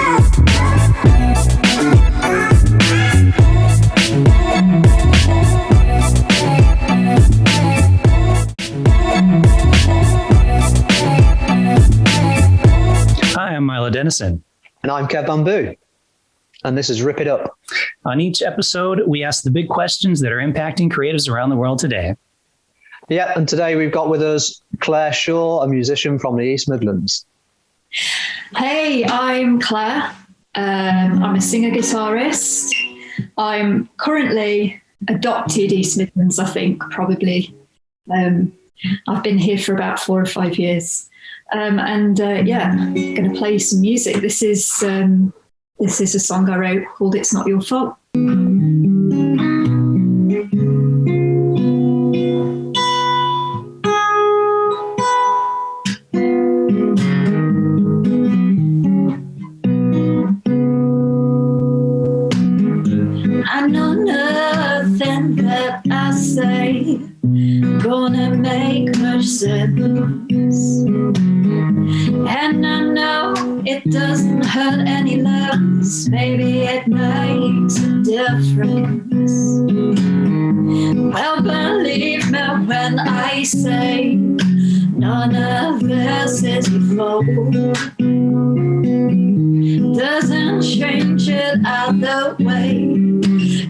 Hi, I'm Milo Denison. And I'm Kev Bamboo. And this is Rip It Up. On each episode, we ask the big questions that are impacting creatives around the world today. Yeah, and today we've got with us Claire Shaw, a musician from the East Midlands. Hey, I'm Claire. I'm a singer-guitarist. I'm currently adopted East Midlands, I think, probably. I've been here for about 4 or 5 years. I'm going to play some music. This is a song I wrote called It's Not Your Fault. I know nothing that I say gonna make much sense, and I know it doesn't hurt any less. Maybe it makes a difference. Well, believe me when I say none of this is your fault. Doesn't change it either way.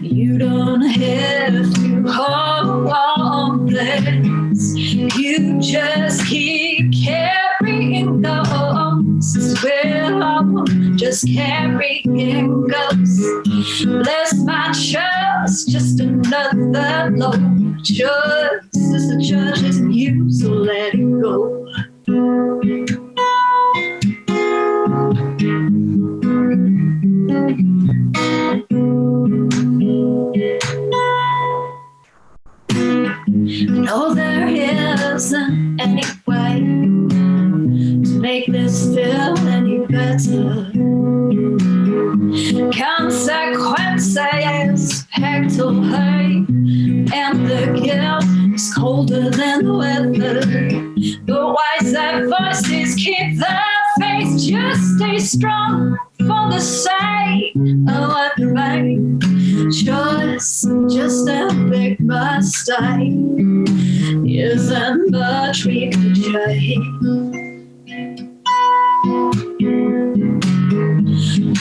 You don't have to hold on this. You just keep carrying ghosts. Well, just carrying ghosts. Bless my trust, just another load. Just as the judge isn't you, so let it go. No, there isn't any way to make this feel any better. Consequences pegged away, and the guilt is colder than the weather. The wiser voices keep their faith, just stay strong for the sake of what remains. Just a big mistake. Isn't much we could change.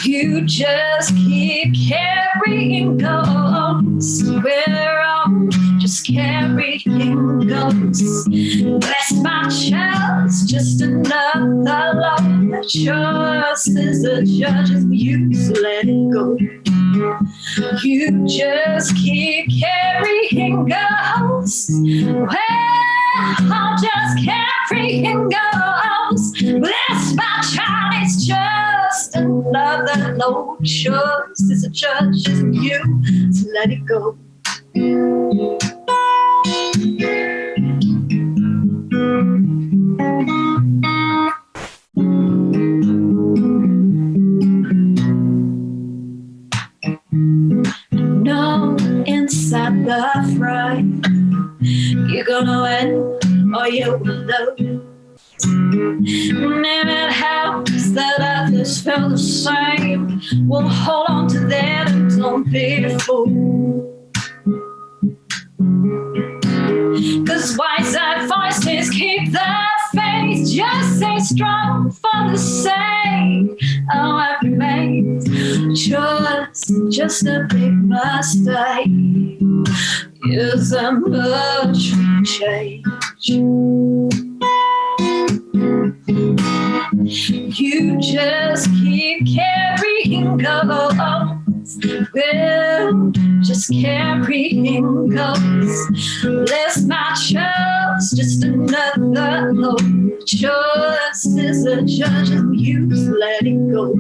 You just keep carrying ghosts. We're all just carrying ghosts. Bless my chest, just another love. That just is the judge of you, so let it go. You just keep carrying ghosts. Well, I'm just carrying ghosts. Bless my child, it's just another load. Just as a judge is you, so let it go. No, inside the fray, you're gonna win or you will lose. And if it helps that others feel the same, well, hold on to that and don't be a fool. Cause wiser voices keep their faith, just stay strong for the sake of what remains. Just a big mistake. Isn't much we change. You just keep carrying ghosts. Well, just carrying ghosts. Bless my trust, just another load. Just as a judge of you, so let it go.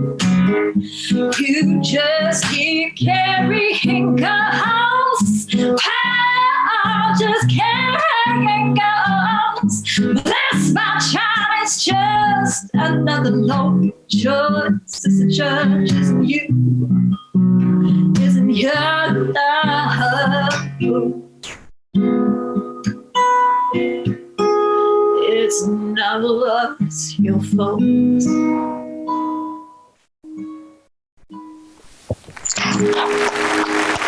You just keep carrying ghosts. Wow, just carrying ghosts. Bless my child, it's just another load. Just as a judge isn't you, isn't your love. It's none of us your fault.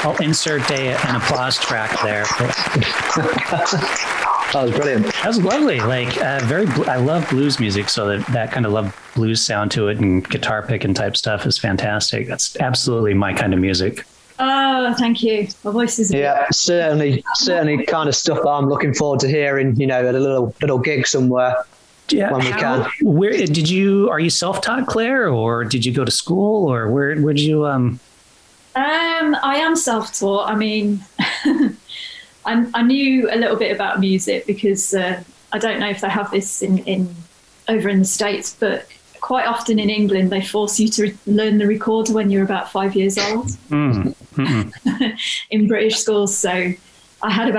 I'll insert an applause track there. That was brilliant. That was lovely. Like I love blues music, so that kind of love blues sound to it and guitar picking type stuff is fantastic. That's absolutely my kind of music. Oh, thank you. My voice is certainly kind of stuff that I'm looking forward to hearing. At a little gig somewhere. Yeah, when we can. Where are you self-taught, Claire, or did you go to school, or where did you? I am self-taught. I mean, I knew a little bit about music because I don't know if they have this in over in the States, but quite often in England they force you to learn the recorder when you're about 5 years old in British schools. So I had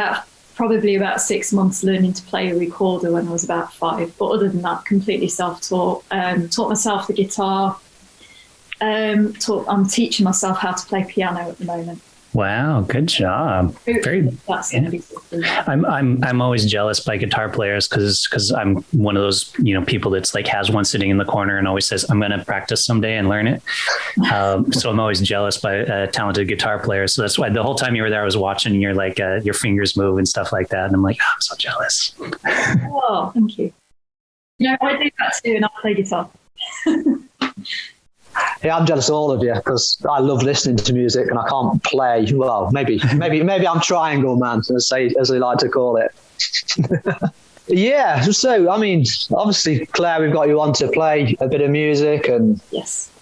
probably about 6 months learning to play a recorder when I was about 5. But other than that, completely self-taught. Taught myself the guitar. I'm teaching myself how to play piano at the moment. Wow, good job. That's going to be something. I'm always jealous by guitar players because I'm one of those people that's like has one sitting in the corner and always says I'm going to practice someday and learn it. So I'm always jealous by talented guitar players. So that's why the whole time you were there, I was watching your your fingers move and stuff like that, and I'm like, oh, I'm so jealous. Oh, thank you. I do that too, and I play guitar. Yeah, I'm jealous of all of you because I love listening to music and I can't play. Well, maybe I'm triangle man, as they like to call it. Yeah. So, I mean, obviously, Claire, we've got you on to play a bit of music and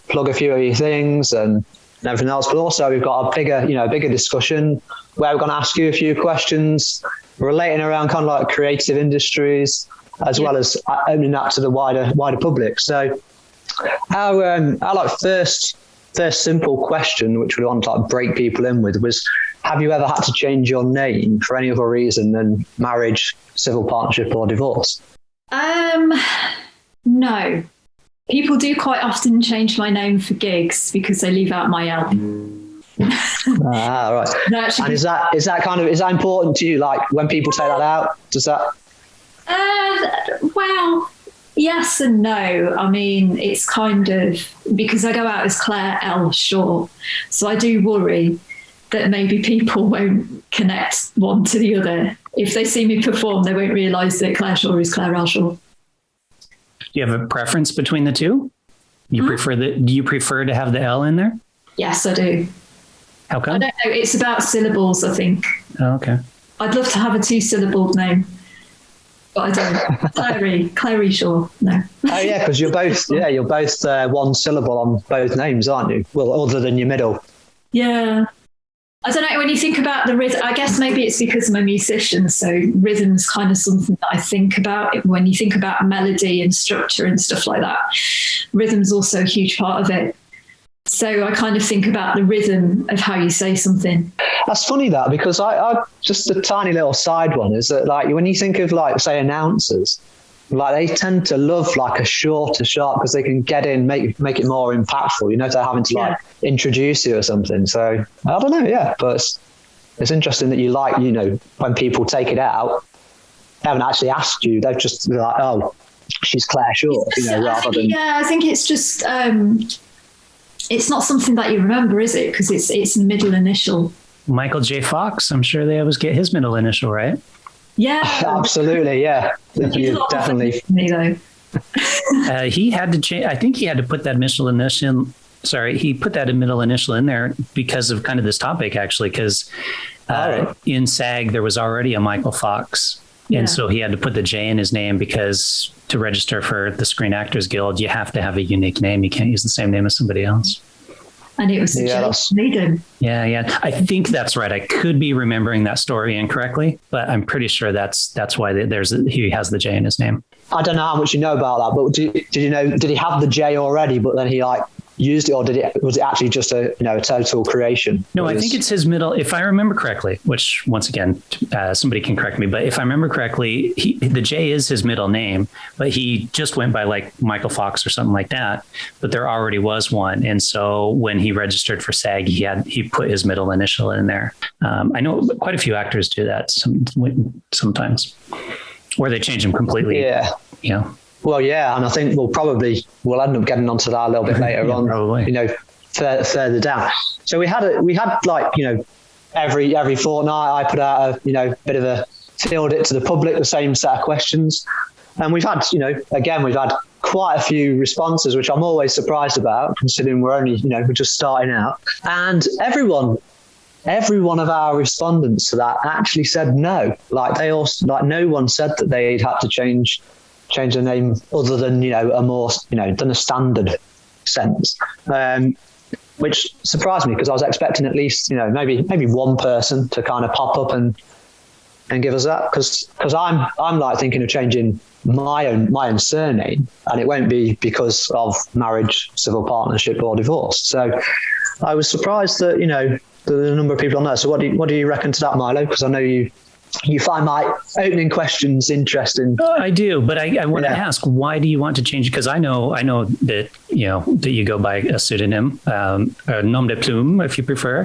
plug a few of your things and everything else. But also, we've got a bigger discussion where we're going to ask you a few questions relating around kind of like creative industries as well as opening that to the wider public. So. Our first simple question, which we want to break people in with, was: have you ever had to change your name for any other reason than marriage, civil partnership, or divorce? No. People do quite often change my name for gigs because they leave out my L. Right. No, actually, and is that important to you? Like when people take that out, does that? Well. Yes and no. I mean, it's kind of because I go out as Claire L. Shawl. So I do worry that maybe people won't connect one to the other. If they see me perform, they won't realise that Claire Shaw is Claire L. Shaw. Do you have a preference between the two? Do you prefer to have the L in there? Yes, I do. How come? I don't know. It's about syllables, I think. Oh, okay. I'd love to have a 2-syllabled name. But I don't. Clary Shaw, no. Oh yeah, because you're both one syllable on both names, aren't you? Well, other than your middle. Yeah. I don't know, when you think about the rhythm, I guess maybe it's because I'm a musician, so rhythm's kind of something that I think about. When you think about melody and structure and stuff like that, rhythm's also a huge part of it. So I kind of think about the rhythm of how you say something. That's funny that, because I just a tiny little side one is that, like, when you think of, like, say, announcers, like, they tend to love like a shorter sharp because they can get in, make it more impactful. If they're having to like introduce you or something. So I don't know, but it's interesting that you like, when people take it out, they haven't actually asked you. They've just been like, oh, she's Claire Shaw, rather than. Yeah, I think it's just it's not something that you remember, is it? Because it's the middle initial. Michael J. Fox, I'm sure they always get his middle initial, right? Yeah, absolutely. Yeah, you definitely. Me though. He had to change. I think he had to put that middle initial. Sorry, he put that middle initial in there because of kind of this topic, actually, because in SAG there was already a Michael Fox, and so he had to put the J in his name because to register for the Screen Actors Guild, you have to have a unique name. You can't use the same name as somebody else. And it was Maiden. Yeah. I think that's right. I could be remembering that story incorrectly, but I'm pretty sure that's why he has the J in his name. I don't know how much you know about that, but did you know? Did he have the J already, but then he used it, or was it actually just a total creation? No, I think it's his middle. If I remember correctly, which once again somebody can correct me, but if I remember correctly, the J is his middle name, but he just went by like Michael Fox or something like that. But there already was one, and so when he registered for SAG, he put his middle initial in there. I know quite a few actors do that sometimes, or they change them completely. Yeah. Well, yeah, and I think we'll end up getting onto that a little bit later on. Probably. further down. So we had like, you know, every fortnight I put out a, you know, bit of a field it to the public, the same set of questions. And we've had, you know, again, we've had quite a few responses, which I'm always surprised about, considering we're only, you know, we're just starting out. And every one of our respondents to that actually said no. Like they all, like no one said that they'd had to change their name other than, you know, a more, you know, than a standard sense. Which surprised me because I was expecting at least, you know, maybe one person to kind of pop up and give us that, because I'm like thinking of changing my own surname, and it won't be because of marriage, civil partnership, or divorce. So I was surprised that, you know, the number of people on there. So what do you reckon to that, Milo? Because I know you find my opening questions interesting. I do, but I want to ask, why do you want to change? Because I know that, you know, that you go by a pseudonym, a nom de plume, if you prefer.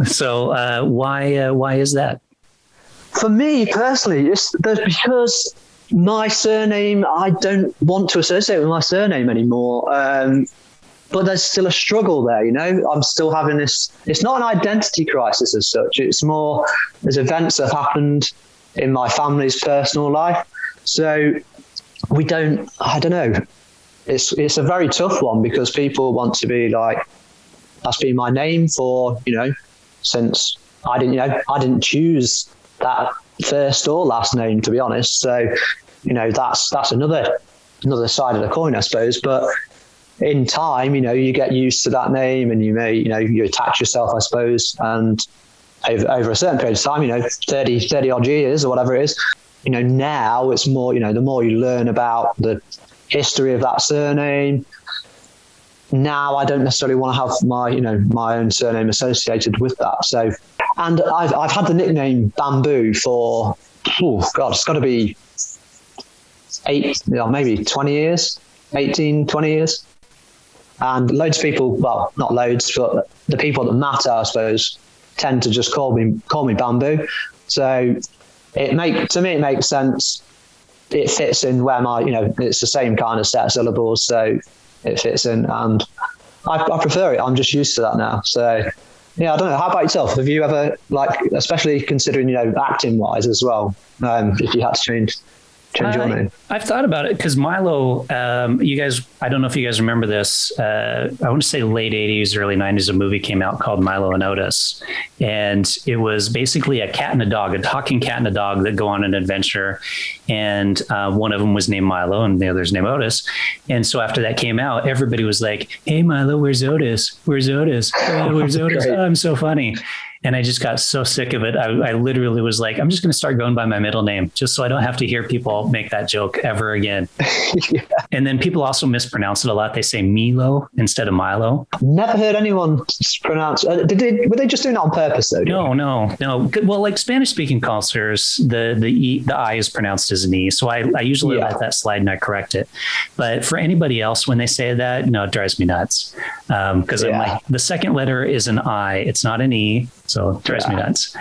So why is that? For me personally, it's because my surname, I don't want to associate with my surname anymore. But there's still a struggle there, you know. I'm still having this. It's not an identity crisis as such. It's more there's events that have happened in my family's personal life. So I don't know. It's a very tough one because people want to be like, that's been my name for, you know, since I didn't choose that first or last name, to be honest. So, you know, that's another side of the coin, I suppose. But in time, you know, you get used to that name and you may, you know, you attach yourself, I suppose. And over a certain period of time, you know, 30 odd years or whatever it is, you know, now it's more, you know, the more you learn about the history of that surname, now I don't necessarily want to have my own surname associated with that. So, and I've had the nickname Bamboo for, it's got to be 20 years. And loads of people, well, not loads, but the people that matter, I suppose, tend to just call me Bamboo. So to me it makes sense. It fits in where it's the same kind of set of syllables, so it fits in, and I prefer it. I'm just used to that now. So yeah, I don't know. How about yourself? Have you ever, like, especially considering, you know, acting wise as well, if you had to change your name? I've thought about it because Milo, you guys, I don't know if you guys remember this. I want to say late 80s, early 90s, a movie came out called Milo and Otis. And it was basically a cat and a dog, a talking cat and a dog that go on an adventure. And one of them was named Milo and the other's named Otis. And so after that came out, everybody was like, hey, Milo, where's Otis? Where's Otis? Where's Otis? Oh, I'm so funny. And I just got so sick of it. I literally was like, I'm just going to start going by my middle name just so I don't have to hear people make that joke ever again. Yeah. And then people also mispronounce it a lot. They say Milo instead of Milo. Never heard anyone pronounce. Were they just doing it on purpose though? No. Well, like Spanish speaking cultures, the I is pronounced as an E. So I usually let that slide and I correct it. But for anybody else, when they say that, no, it drives me nuts. Because I'm like, the second letter is an I. It's not an E. So it drives me nuts.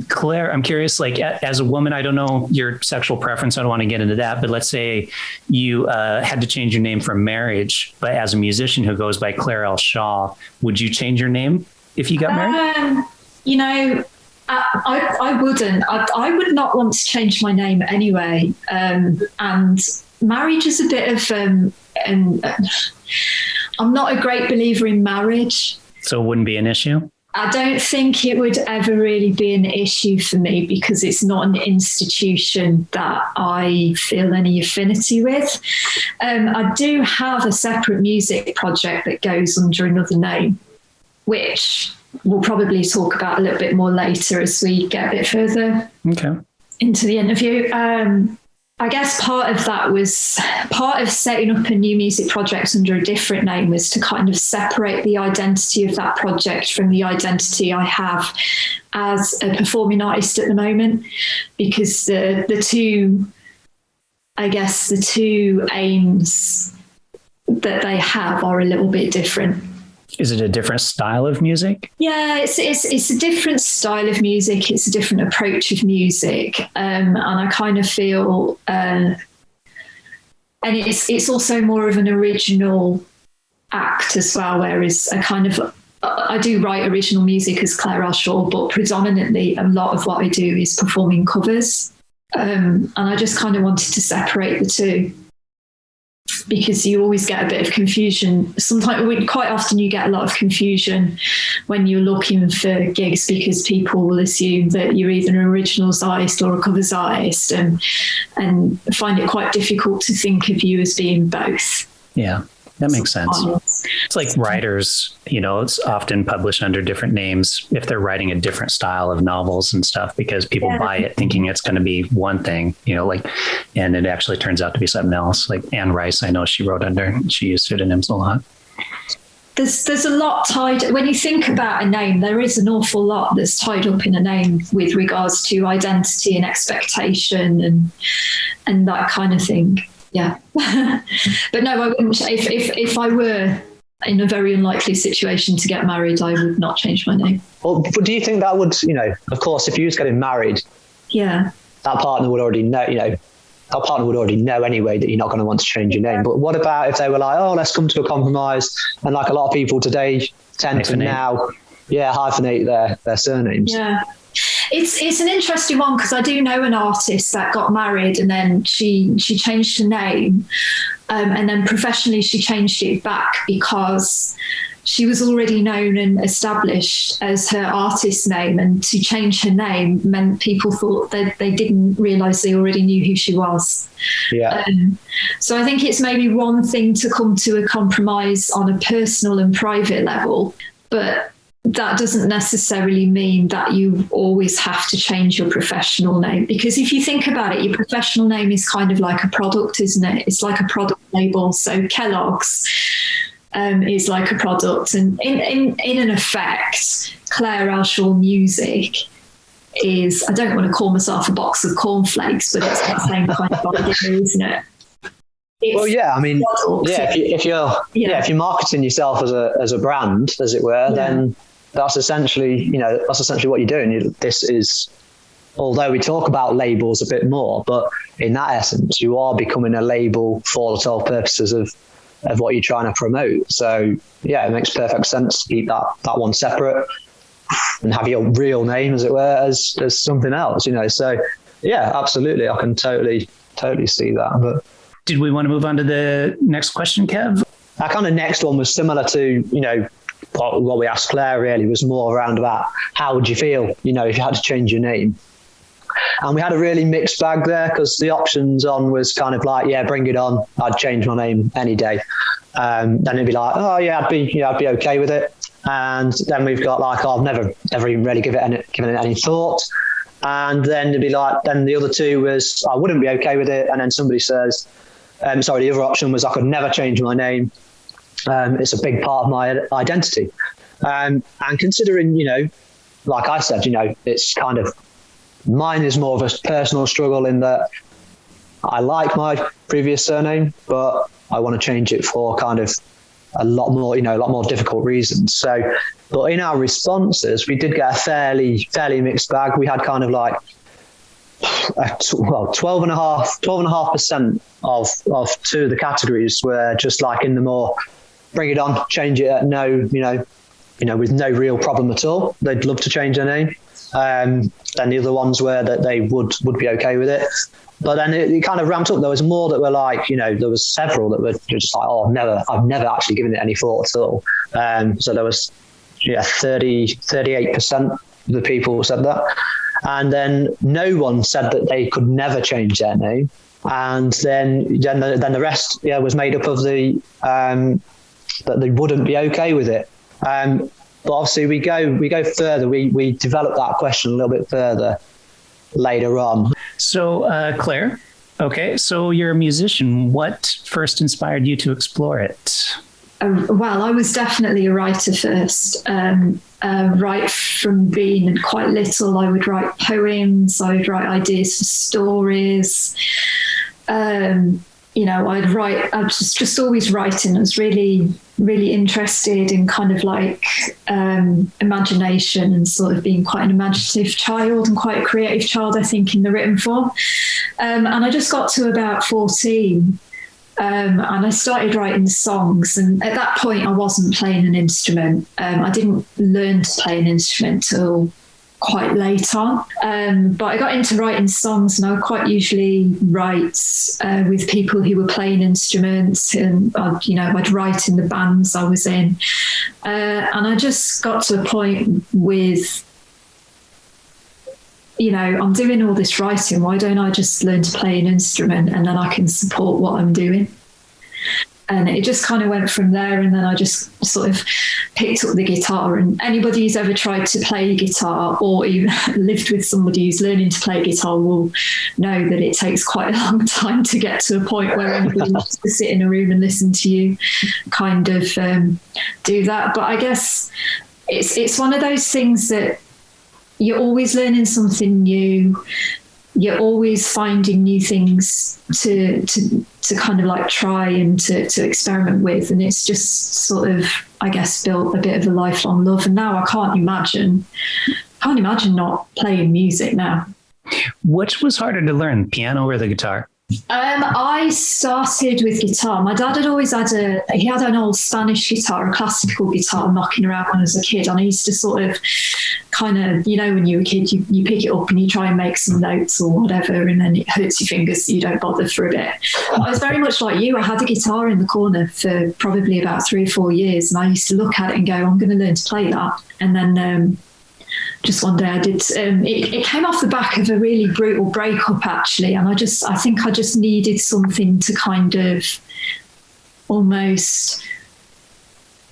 Claire, I'm curious, like as a woman, I don't know your sexual preference. I don't want to get into that, but let's say you had to change your name for marriage, but as a musician who goes by Claire L. Shaw, would you change your name if you got married? You know, I wouldn't. I would not want to change my name anyway. And marriage is a bit of, I'm not a great believer in marriage. So it wouldn't be an issue? I don't think it would ever really be an issue for me because it's not an institution that I feel any affinity with. I do have a separate music project that goes under another name, which we'll probably talk about a little bit more later as we get a bit further into the interview. I guess part of setting up a new music project under a different name was to kind of separate the identity of that project from the identity I have as a performing artist at the moment, because the two aims that they have are a little bit different. Is it a different style of music? Yeah, it's a different style of music. It's a different approach of music. And I kind of feel, and it's also more of an original act as well, whereas I do write original music as Claire L. Shawl, but predominantly a lot of what I do is performing covers. And I just kind of wanted to separate the two, because you always get a bit of confusion. Sometimes, quite often, you get a lot of confusion when you're looking for gigs, because people will assume that you're either an originals artist or a covers artist, and find it quite difficult to think of you as being both. Yeah, that makes sense. It's like writers, it's often published under different names if they're writing a different style of novels and stuff, because people buy it thinking it's going to be one thing, and it actually turns out to be something else. Like Anne Rice, I know she wrote under, she used pseudonyms a lot. There's a lot tied, when you think about a name, there is an awful lot that's tied up in a name with regards to identity and expectation and that kind of thing. Yeah. But no, I wouldn't. If I were in a very unlikely situation to get married, I would not change my name. Well, but do you think that would, of course, if you was getting married, that partner would already know, that partner would already know anyway that you're not going to want to change your name. But what about if they were like, oh, let's come to a compromise, and like a lot of people today tend to now, hyphenate their surnames. Yeah. It's an interesting one, because I do know an artist that got married and then she changed her name, and then professionally she changed it back because she was already known and established as her artist name, and to change her name meant people thought that they didn't realise they already knew who she was. Yeah. So I think it's maybe one thing to come to a compromise on a personal and private level, but that doesn't necessarily mean that you always have to change your professional name, because if you think about it, your professional name is kind of like a product, isn't it? It's like a product label. So Kellogg's is like a product, and in an effect, Claire L. Shawl Music is, I don't want to call myself a box of cornflakes, but it's that same kind of idea, isn't it? Well, yeah, I mean, if you're marketing yourself as a brand, as it were, then that's essentially what you're doing. This is, although we talk about labels a bit more, but in that essence, you are becoming a label for the sole purposes of what you're trying to promote. So yeah, it makes perfect sense to keep that one separate and have your real name, as it were, as something else. So yeah, absolutely, I can totally see that. But did we want to move on to the next question, Kev? Our kind of next one was similar to, what we asked Claire, really was more around about how would you feel, if you had to change your name. And we had a really mixed bag there, because the options on was kind of like, yeah, bring it on. I'd change my name any day. Then it'd be like, oh yeah, I'd be okay with it. And then we've got like, oh, I've never even really given it any thought. And then it'd be like, then the other two was, I wouldn't be okay with it. And then somebody says, the other option was I could never change my name. It's a big part of my identity. And considering, like I said, it's kind of, mine is more of a personal struggle in that I like my previous surname, but I want to change it for kind of a lot more difficult reasons. So, but in our responses, we did get a fairly mixed bag. We had kind of like 12.5% of two of the categories were just like in the more bring it on, change it at no, with no real problem at all. They'd love to change their name. Then the other ones were that they would be okay with it. But then it kind of ramped up. There was more that were like, there was several that were just like, oh, I've never actually given it any thought at all. So there was 38% of the people said that. And then no one said that they could never change their name. And then the rest was made up of the that they wouldn't be okay with it. But obviously we go further. We develop that question a little bit further later on. So Claire, okay, so you're a musician. What first inspired you to explore it? Well, I was definitely a writer first. Right from being quite little, I would write poems. I would write ideas for stories. I'd write. I was just always writing. I was really, really interested in kind of like imagination and sort of being quite an imaginative child and quite a creative child, I think, in the written form. And I just got to about 14. and I started writing songs. And at that point, I wasn't playing an instrument. I didn't learn to play an instrument till quite late on. But I got into writing songs, and I would quite usually write with people who were playing instruments, and I'd write in the bands I was in. And I just got to a point with, I'm doing all this writing. Why don't I just learn to play an instrument, and then I can support what I'm doing? And it just kind of went from there. And then I just sort of picked up the guitar. And anybody who's ever tried to play guitar, or even lived with somebody who's learning to play guitar, will know that it takes quite a long time to get to a point where anybody wants to sit in a room and listen to you kind of do that. But I guess it's one of those things that you're always learning something new. You're always finding new things to kind of like try and to experiment with. And it's just sort of, I guess, built a bit of a lifelong love. And now I can't imagine not playing music now. Which was harder to learn, piano or the guitar? I started with guitar. My dad had always had an old Spanish guitar, a classical guitar, knocking around when I was a kid. And I used to sort of kind of, when you're a kid, you pick it up and you try and make some notes or whatever, and then it hurts your fingers, so you don't bother for a bit. I was very much like you. I had a guitar in the corner for probably about 3 or 4 years, and I used to look at it and go, I'm going to learn to play that. And then just one day I did. It came off the back of a really brutal breakup, actually, and I think I just needed something to kind of almost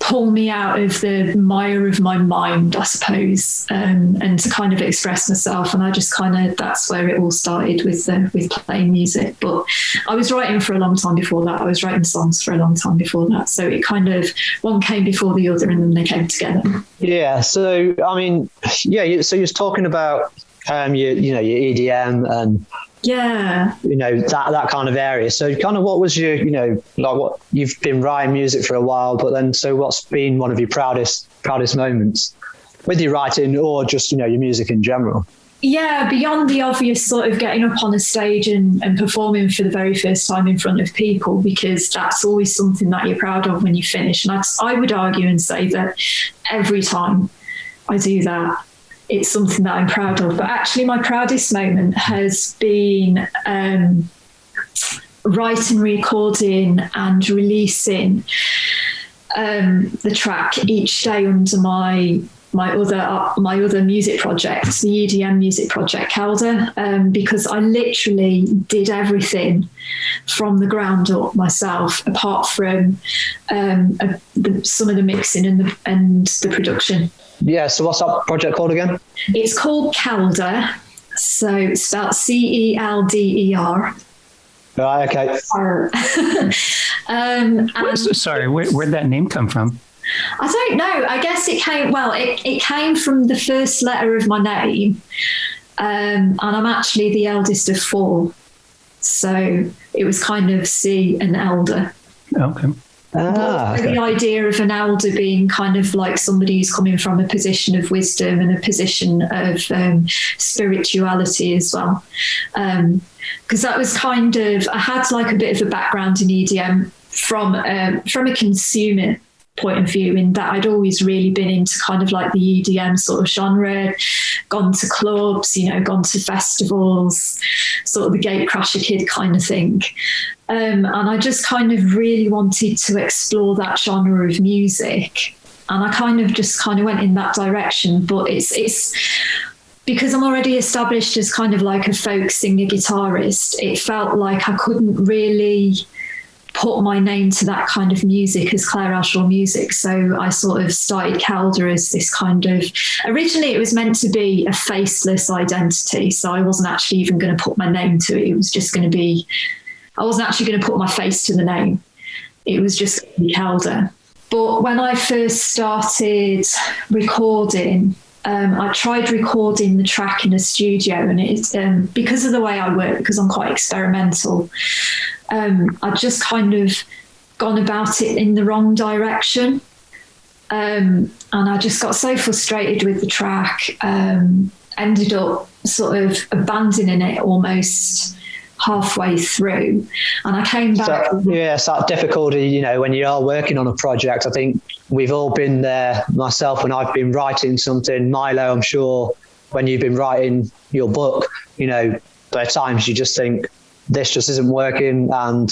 pull me out of the mire of my mind, I suppose, and to kind of express myself. And I just that's where it all started with playing music. But I was writing for a long time before that. I was writing songs for a long time before that. So it kind of, one came before the other, and then they came together. Yeah. So, I mean, so you're talking about your EDM and that kind of area. So kind of what was your, like what you've been writing music for a while, but then, so what's been one of your proudest moments with your writing, or just, your music in general? Yeah, beyond the obvious sort of getting up on a stage and performing for the very first time in front of people, because that's always something that you're proud of when you finish. And I would argue and say that every time I do that, it's something that I'm proud of. But actually my proudest moment has been writing, recording and releasing the track each day under my other music project, the EDM music project, Calder, because I literally did everything from the ground up myself, apart from some of the mixing and the production. Yeah, so what's that project called again? It's called Calder, so it's spelled Celder. Right, okay. Sorry, where'd that name come from? I don't know. I guess it came from the first letter of my name, and I'm actually the eldest of 4. So it was kind of C and elder. Okay. The idea of an elder being kind of like somebody who's coming from a position of wisdom and a position of spirituality as well. Because that was kind of, I had like a bit of a background in EDM from a consumer point of view, in that I'd always really been into kind of like the EDM sort of genre, gone to clubs, gone to festivals, sort of the gatecrasher kid kind of thing. And I just kind of really wanted to explore that genre of music. And I kind of went in that direction. But it's because I'm already established as kind of like a folk singer guitarist, it felt like I couldn't really put my name to that kind of music as Claire Ashall music. So I sort of started Calder as this kind of, originally it was meant to be a faceless identity. So I wasn't actually even going to put my name to it. It was just going to be, I wasn't actually going to put my face to the name. It was just going to be Calder. But when I first started recording, I tried recording the track in a studio, and it's because of the way I work, because I'm quite experimental, I just kind of gone about it in the wrong direction. And I just got so frustrated with the track, ended up sort of abandoning it almost halfway through, and I came back. So, yeah, it's that difficulty, you know, when you are working on a project. I think we've all been there. Myself, when I've been writing something, Milo, I'm sure when you've been writing your book, you know, there are times you just think this just isn't working, and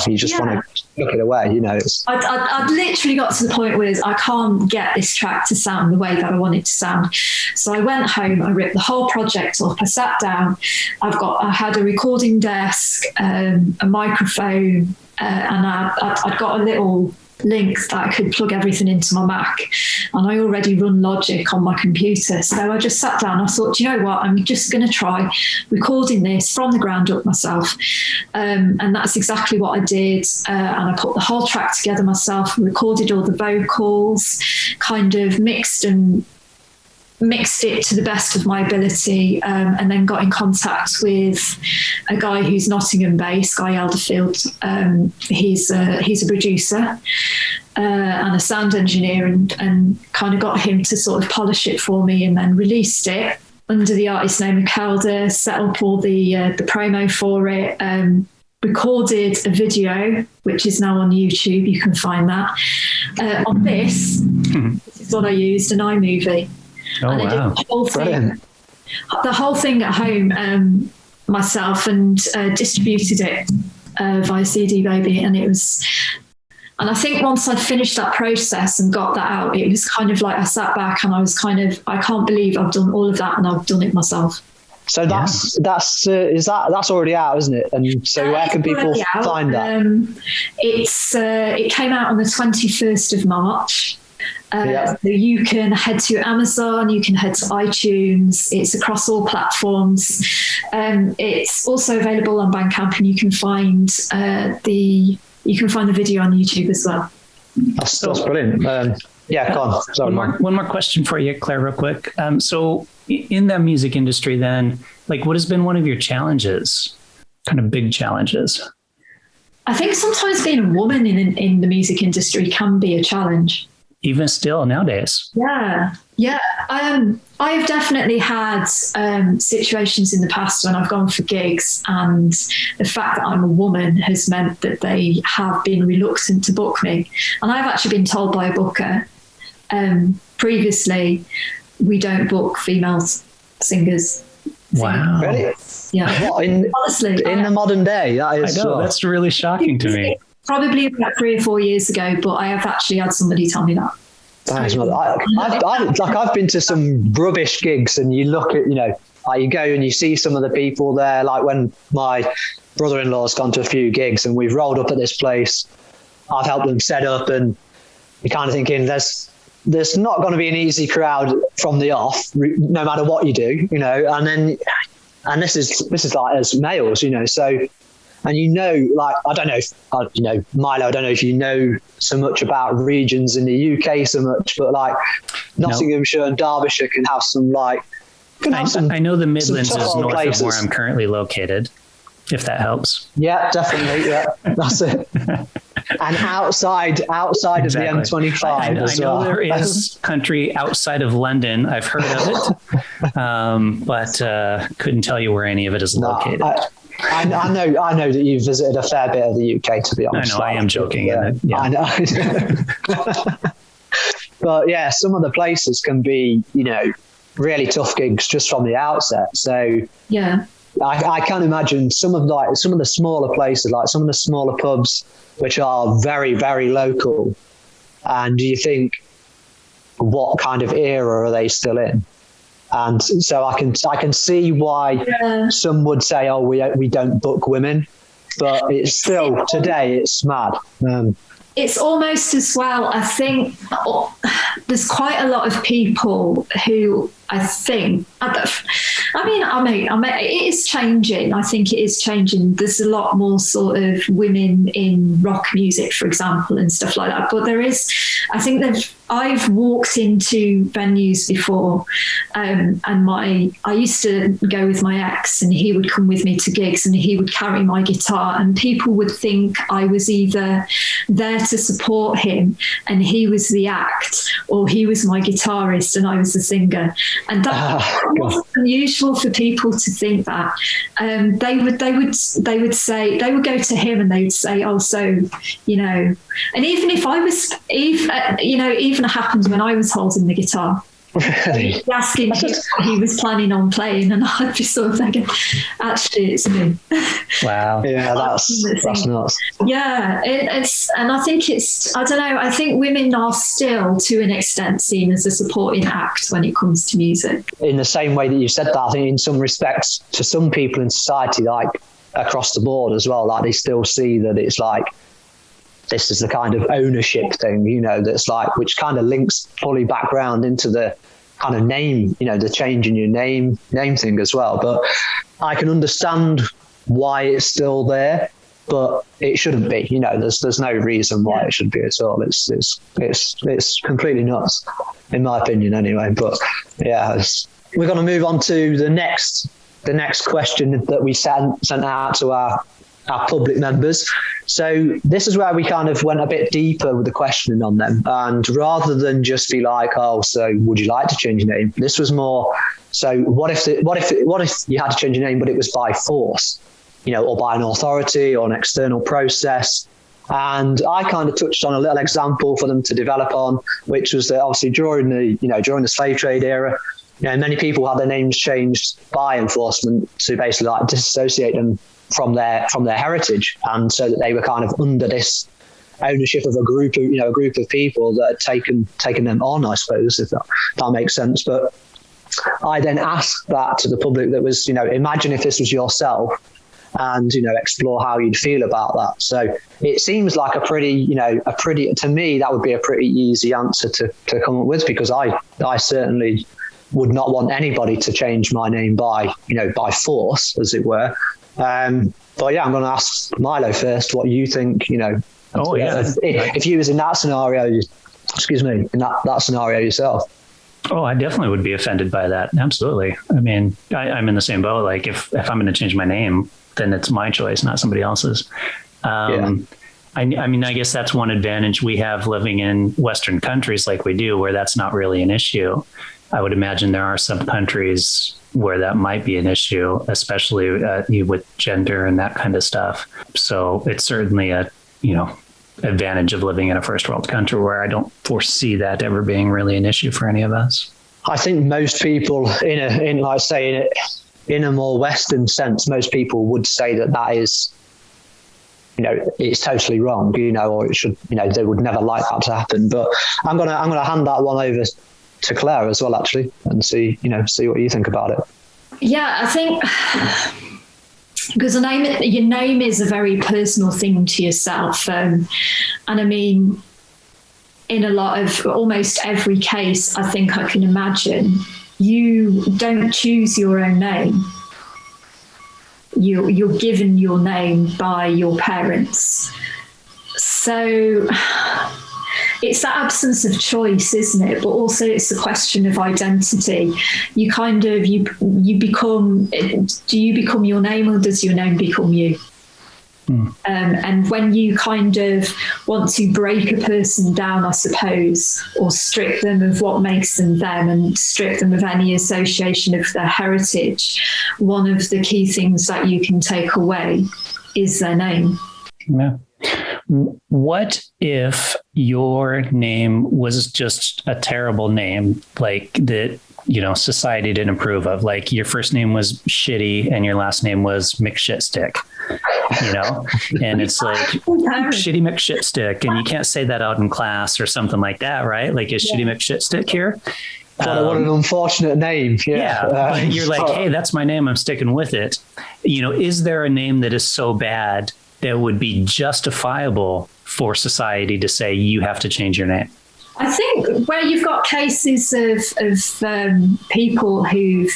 you just want to look it away, you know. I'd literally got to the point where I can't get this track to sound the way that I want it to sound. So I went home, I ripped the whole project up, I sat down, I had a recording desk, a microphone, and I'd got a little link that I could plug everything into my Mac, and I already run Logic on my computer. So I just sat down, I thought, you know what, I'm just going to try recording this from the ground up myself, and that's exactly what I did, and I put the whole track together myself, recorded all the vocals, kind of mixed it to the best of my ability, and then got in contact with a guy who's Nottingham based, Guy Elderfield. He's a producer and a sound engineer, and kind of got him to sort of polish it for me, and then released it under the artist name of Calder, set up all the promo for it, recorded a video, which is now on YouTube. You can find that. On this is what I used, an iMovie. Oh, and I did the whole thing at home myself, and distributed it via CD Baby. And I think once I'd finished that process and got that out, it was kind of like I sat back and I was kind of, I can't believe I've done all of that and I've done it myself. So that's already out, isn't it? And so where can people find that? It came out on the 21st of March. So you can head to Amazon, you can head to iTunes. It's across all platforms. It's also available on Bandcamp, and you can find the video on YouTube as well. That's brilliant. Go on. Sorry, one more question for you, Claire, real quick. So in the music industry, then, like, what has been one of your challenges? Kind of big challenges? I think sometimes being a woman in the music industry can be a challenge. Even still nowadays. Yeah. I've definitely had situations in the past when I've gone for gigs, and the fact that I'm a woman has meant that they have been reluctant to book me. And I've actually been told by a booker previously, we don't book female singers. Wow. Really? Yeah. Honestly, in the modern day, that is. I know, that's really shocking to me. Probably about 3 or 4 years ago, but I have actually had somebody tell me that. I've been to some rubbish gigs, and you look at, you know, like you go and you see some of the people there. Like when my brother-in-law's gone to a few gigs, and we've rolled up at this place, I've helped them set up, and you're kind of thinking there's not going to be an easy crowd from the off, no matter what you do, you know. And this is like as males, you know, so. And you know, like, I don't know if, you know, Milo, I don't know if you know so much about regions in the UK so much, but like Nottinghamshire and Derbyshire can have some like... I know the Midlands is north places. of where I'm currently located, if that helps. Yeah, definitely. Yeah, that's it. And outside exactly. Of the M25 I as know well. There is country outside of London. I've heard of it, but couldn't tell you where any of it is located. I know that you've visited a fair bit of the UK, to be honest. I know, I am joking. Yeah. I know. But yeah, some of the places can be, you know, really tough gigs just from the outset. So yeah, I can't imagine some of the smaller places, like some of the smaller pubs, which are very, very local. And do you think, what kind of era are they still in? And so I can see why some would say, oh, we don't book women, but it's still, today it's mad. It's almost as well, I think there's quite a lot of people who I think, it is changing. I think it is changing. There's a lot more sort of women in rock music, for example, and stuff like that. But there is, I think I've walked into venues before, and I used to go with my ex, and he would come with me to gigs, and he would carry my guitar, and people would think I was either there to support him and was the act, or he was my guitarist and I was the singer. And that wasn't unusual for people to think that. They would go to him and they would say, oh, so, you know, and even if I was, even happened when I was holding the guitar. Really? Asking him what he was planning on playing, and I'd be sort of thinking, actually, it's me. Wow. Yeah, that's nuts. Yeah, and I think I don't know, I think women are still, to an extent, seen as a supporting act when it comes to music. In the same way that you said that, I think in some respects, to some people in society, like across the board as well, like they still see that it's like, this is the kind of ownership thing, you know, that's like, which kind of links fully background into the kind of name, you know, the change in your name thing as well. But I can understand why it's still there, but it shouldn't be, you know, there's no reason why it should be at all. It's completely nuts, in my opinion anyway. But yeah, we're going to move on to the next question that we sent out to our public members. So this is where we kind of went a bit deeper with the questioning on them, and rather than just be like, oh, so would you like to change your name, this was more, so what if you had to change your name but it was by force, you know, or by an authority or an external process? And I kind of touched on a little example for them to develop on, which was that obviously during the slave trade era, you know, many people had their names changed by enforcement to basically like disassociate them from their heritage, and so that they were kind of under this ownership of a group of people that had taken them on, I suppose, if that makes sense. But I then asked that to the public, that was, you know, imagine if this was yourself, and, you know, explore how you'd feel about that. So it seems like to me, that would be a pretty easy answer to come up with, because I certainly would not want anybody to change my name by force, as it were. But yeah, I'm going to ask Milo first what you think, you know. Oh, yeah. If you was in that scenario, in that scenario yourself. Oh, I definitely would be offended by that. Absolutely. I mean, I'm in the same boat. Like if I'm going to change my name, then it's my choice, not somebody else's. I mean, I guess that's one advantage we have living in Western countries like we do, where that's not really an issue. I would imagine there are some countries where that might be an issue, especially with gender and that kind of stuff. So it's certainly a, you know, advantage of living in a first world country where I don't foresee that ever being really an issue for any of us. I think most people in a more Western sense, most people would say that is, you know, it's totally wrong, you know, or it should, you know, they would never like that to happen. But I'm gonna hand that one over to Claire as well, actually, and see what you think about it. Yeah, I think because your name is a very personal thing to yourself, and I mean, in almost every case, I think I can imagine you don't choose your own name. You're given your name by your parents, so it's that absence of choice, isn't it? But also it's a question of identity. You kind of, you become, do you become your name, or does your name become you? And when you kind of want to break a person down, I suppose, or strip them of what makes them them, and strip them of any association of their heritage, one of the key things that you can take away is their name. Yeah. What if your name was just a terrible name, like that, you know, society didn't approve of? Like your first name was Shitty and your last name was McShitstick, you know, and it's like Shitty McShitstick, and you can't say that out in class or something like that, right? Like, is Shitty McShitstick here? What an unfortunate name. Yeah. But you're like, hey, that's my name, I'm sticking with it. You know, is there a name that is so bad that would be justifiable for society to say you have to change your name? I think where you've got cases of people who've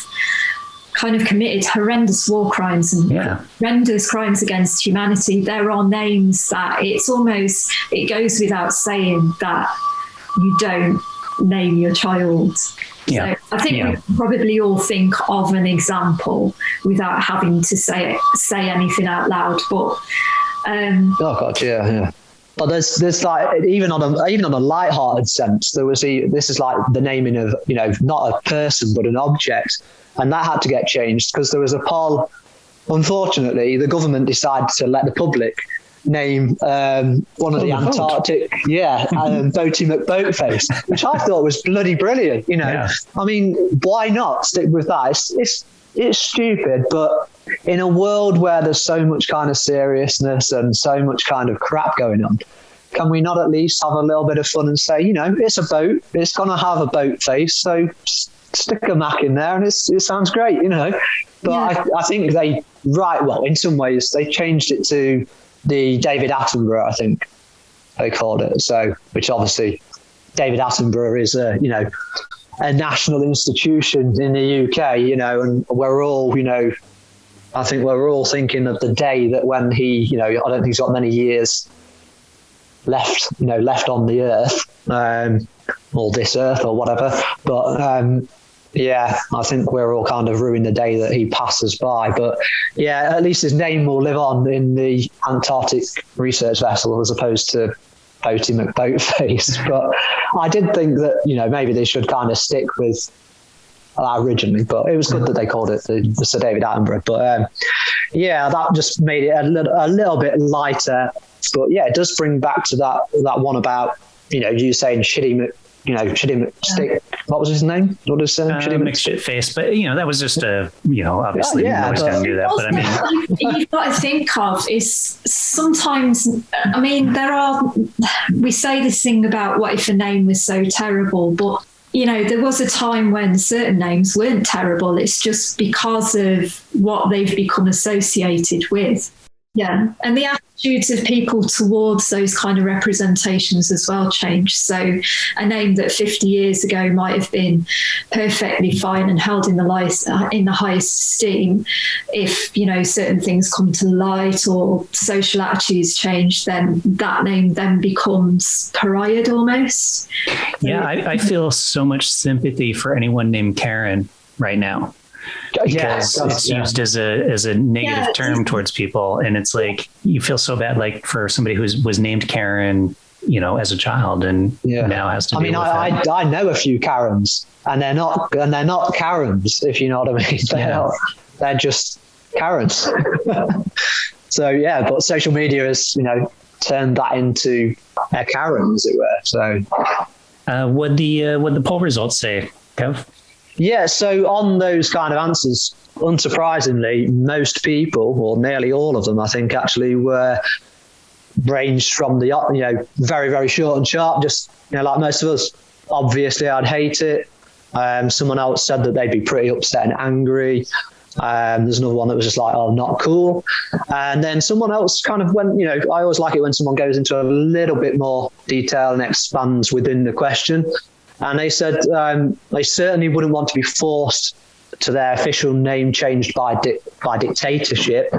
kind of committed horrendous war crimes and horrendous crimes against humanity, there are names that it goes without saying that you don't name your child. Yeah. So I think we probably all think of an example without having to say anything out loud. But oh god, yeah. But there's like even on a light-hearted sense, this is like the naming of, you know, not a person but an object, and that had to get changed because there was a poll. Unfortunately, the government decided to let the public name one of the Antarctic, Boaty McBoatface, which I thought was bloody brilliant. You know, I mean, why not stick with that? It's stupid, but in a world where there's so much kind of seriousness and so much kind of crap going on, can we not at least have a little bit of fun and say, you know, it's a boat, it's going to have a boat face, so stick a Mac in there and it sounds great, you know. But I think in some ways they changed it to the David Attenborough, I think they called it. So, which obviously David Attenborough is a national institution in the UK, you know, and we're all, you know, I think we're all thinking of the day that when he, you know, I don't think he's got many years left on the earth, or this earth or whatever. But I think we're all kind of ruining the day that he passes by. But yeah, at least his name will live on in the Antarctic research vessel as opposed to Boaty McBoatface. But I did think that, you know, maybe they should kind of stick with that originally, but it was good that they called it the Sir David Attenborough. But that just made it a little bit lighter. But yeah, it does bring back to that one about, you know, you saying Shitty McStick. What was his name? What was his name? McShitface. But, you know, that was just obviously nobody's going to do that. But I mean, you've got to think of is sometimes, I mean, we say this thing about what if a name was so terrible, but you know, there was a time when certain names weren't terrible. It's just because of what they've become associated with. Yeah. And the attitudes of people towards those kind of representations as well change. So a name that 50 years ago might have been perfectly fine and held in the highest esteem, if, you know, certain things come to light or social attitudes change, then that name then becomes pariahed almost. Yeah, I feel so much sympathy for anyone named Karen right now. Because it's used as a negative term towards people, and it's like you feel so bad, like for somebody who was named Karen, you know, as a child, and now has to. I mean, I know a few Karens, and they're not Karens, if you know what I mean. They're just Karens. So yeah, but social media has, you know, turned that into a Karen, as it were. So, what the poll results say, Kev? Yeah, so on those kind of answers, unsurprisingly, most people, or nearly all of them, I think, actually were ranged from the, you know, very, very short and sharp, just, you know, like most of us. Obviously, I'd hate it. Someone else said that they'd be pretty upset and angry. There's another one that was just like, oh, not cool. And then someone else kind of went, you know, I always like it when someone goes into a little bit more detail and expands within the question. And they said they certainly wouldn't want to be forced to their official name changed by dictatorship.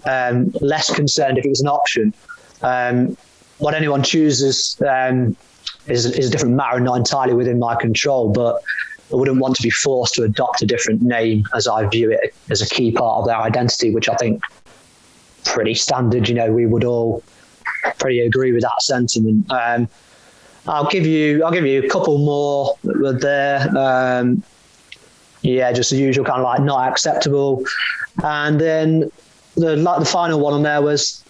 Less concerned if it was an option. What anyone chooses is a different matter and not entirely within my control, but I wouldn't want to be forced to adopt a different name, as I view it as a key part of their identity, which I think pretty standard. You know, we would all pretty agree with that sentiment. I'll give you a couple more that were there. Just the usual kind of like not acceptable. And then the final one on there was,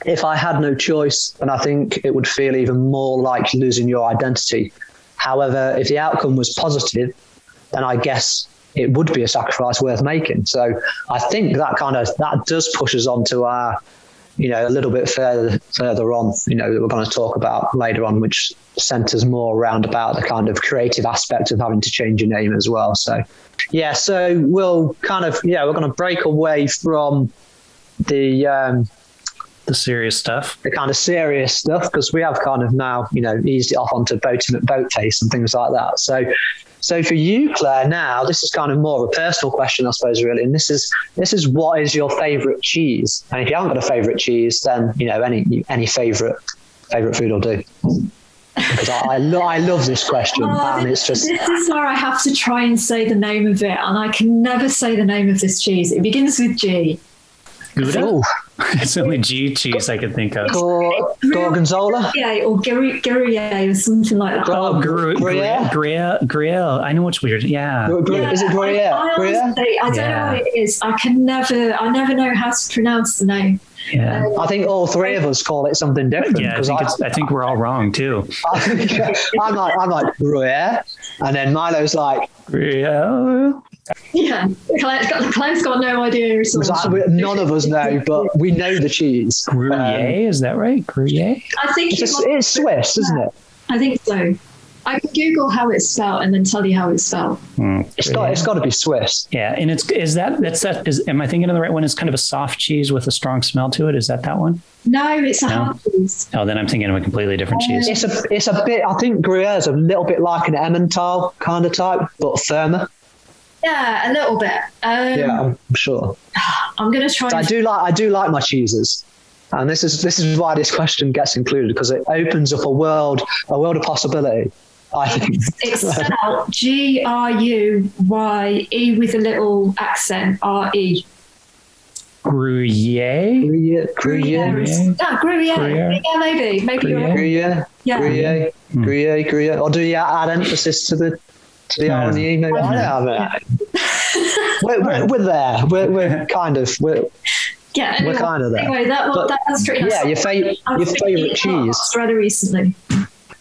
if I had no choice, then I think it would feel even more like losing your identity. However, if the outcome was positive, then I guess it would be a sacrifice worth making. So I think that does push us on to our, you know, a little bit further on, you know, that we're going to talk about later on, which centers more around about the kind of creative aspect of having to change your name as well. So, yeah, so we'll kind of, we're going to break away from the serious stuff, the kind of serious stuff, because we have kind of now, you know, eased it off onto Boaty McBoatface and things like that. So for you, Claire, now this is kind of more of a personal question, I suppose, really. And this is what is your favourite cheese? And if you haven't got a favourite cheese, then, you know, any favourite food will do. Because I love this question, and it's just... This is where I have to try and say the name of it, and I can never say the name of this cheese. It begins with G. Gouda? It's only G cheese I can think of. Gorgonzola? Yeah, or Gruyere or something like that. Oh, Gruyere. I know which weird. Yeah. Is it Gruyere? I don't know what it is. I never know how to pronounce the name. Yeah. I think all three of us call it something different. Yeah, I think we're all wrong too. I'm like Gruyere, and then Milo's like Gruyere. Yeah, Clive's got no idea. None of us know, but we know the cheese. Gruyere, is that right? Gruyere? I think it's Swiss, isn't it? I think so. I can Google how it's spelled and then tell you how it's spelled. It's got to be Swiss. Yeah, and am I thinking of the right one? It's kind of a soft cheese with a strong smell to it. Is that one? No, it's a hard cheese. Oh, then I'm thinking of a completely different cheese. It's a bit. I think Gruyere is a little bit like an Emmental kind of type, but firmer. Yeah, a little bit. Yeah, I'm sure. I'm going to try. I do like my cheeses. And this is why this question gets included, because it opens up a world of possibility. I think it's spelled Gruye with a little accent RE. Gruyere. Gruyere. Gruyere. Yeah, maybe you're right. Gruyere. Yeah. Gruyere. Or do you add emphasis to the R and E? Maybe I don't know. We're there. We're kind of. Yeah, anyway, we're kind of there. Anyway, that's pretty nice. Yeah, your favorite cheese. Rather recently.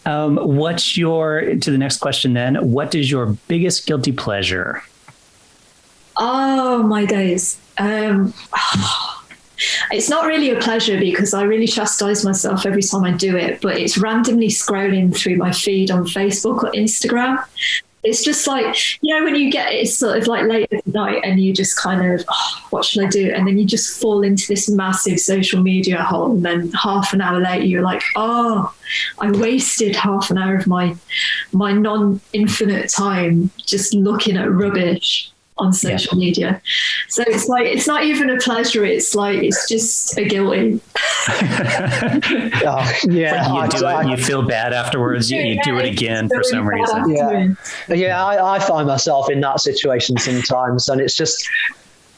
What's to the next question then? What is your biggest guilty pleasure? Oh, my days. It's not really a pleasure because I really chastise myself every time I do it, but it's randomly scrolling through my feed on Facebook or Instagram. It's just like, when you get it's sort of like late at night and you just kind of, what should I do? And then you just fall into this massive social media hole. And then half an hour later, you're like, I wasted half an hour of my non-infinite time just looking at rubbish on social media. So it's like, it's not even a pleasure. It's like, it's just a guilty. You feel bad afterwards. You do it again for some reason. Yeah. I find myself in that situation sometimes, and it's just,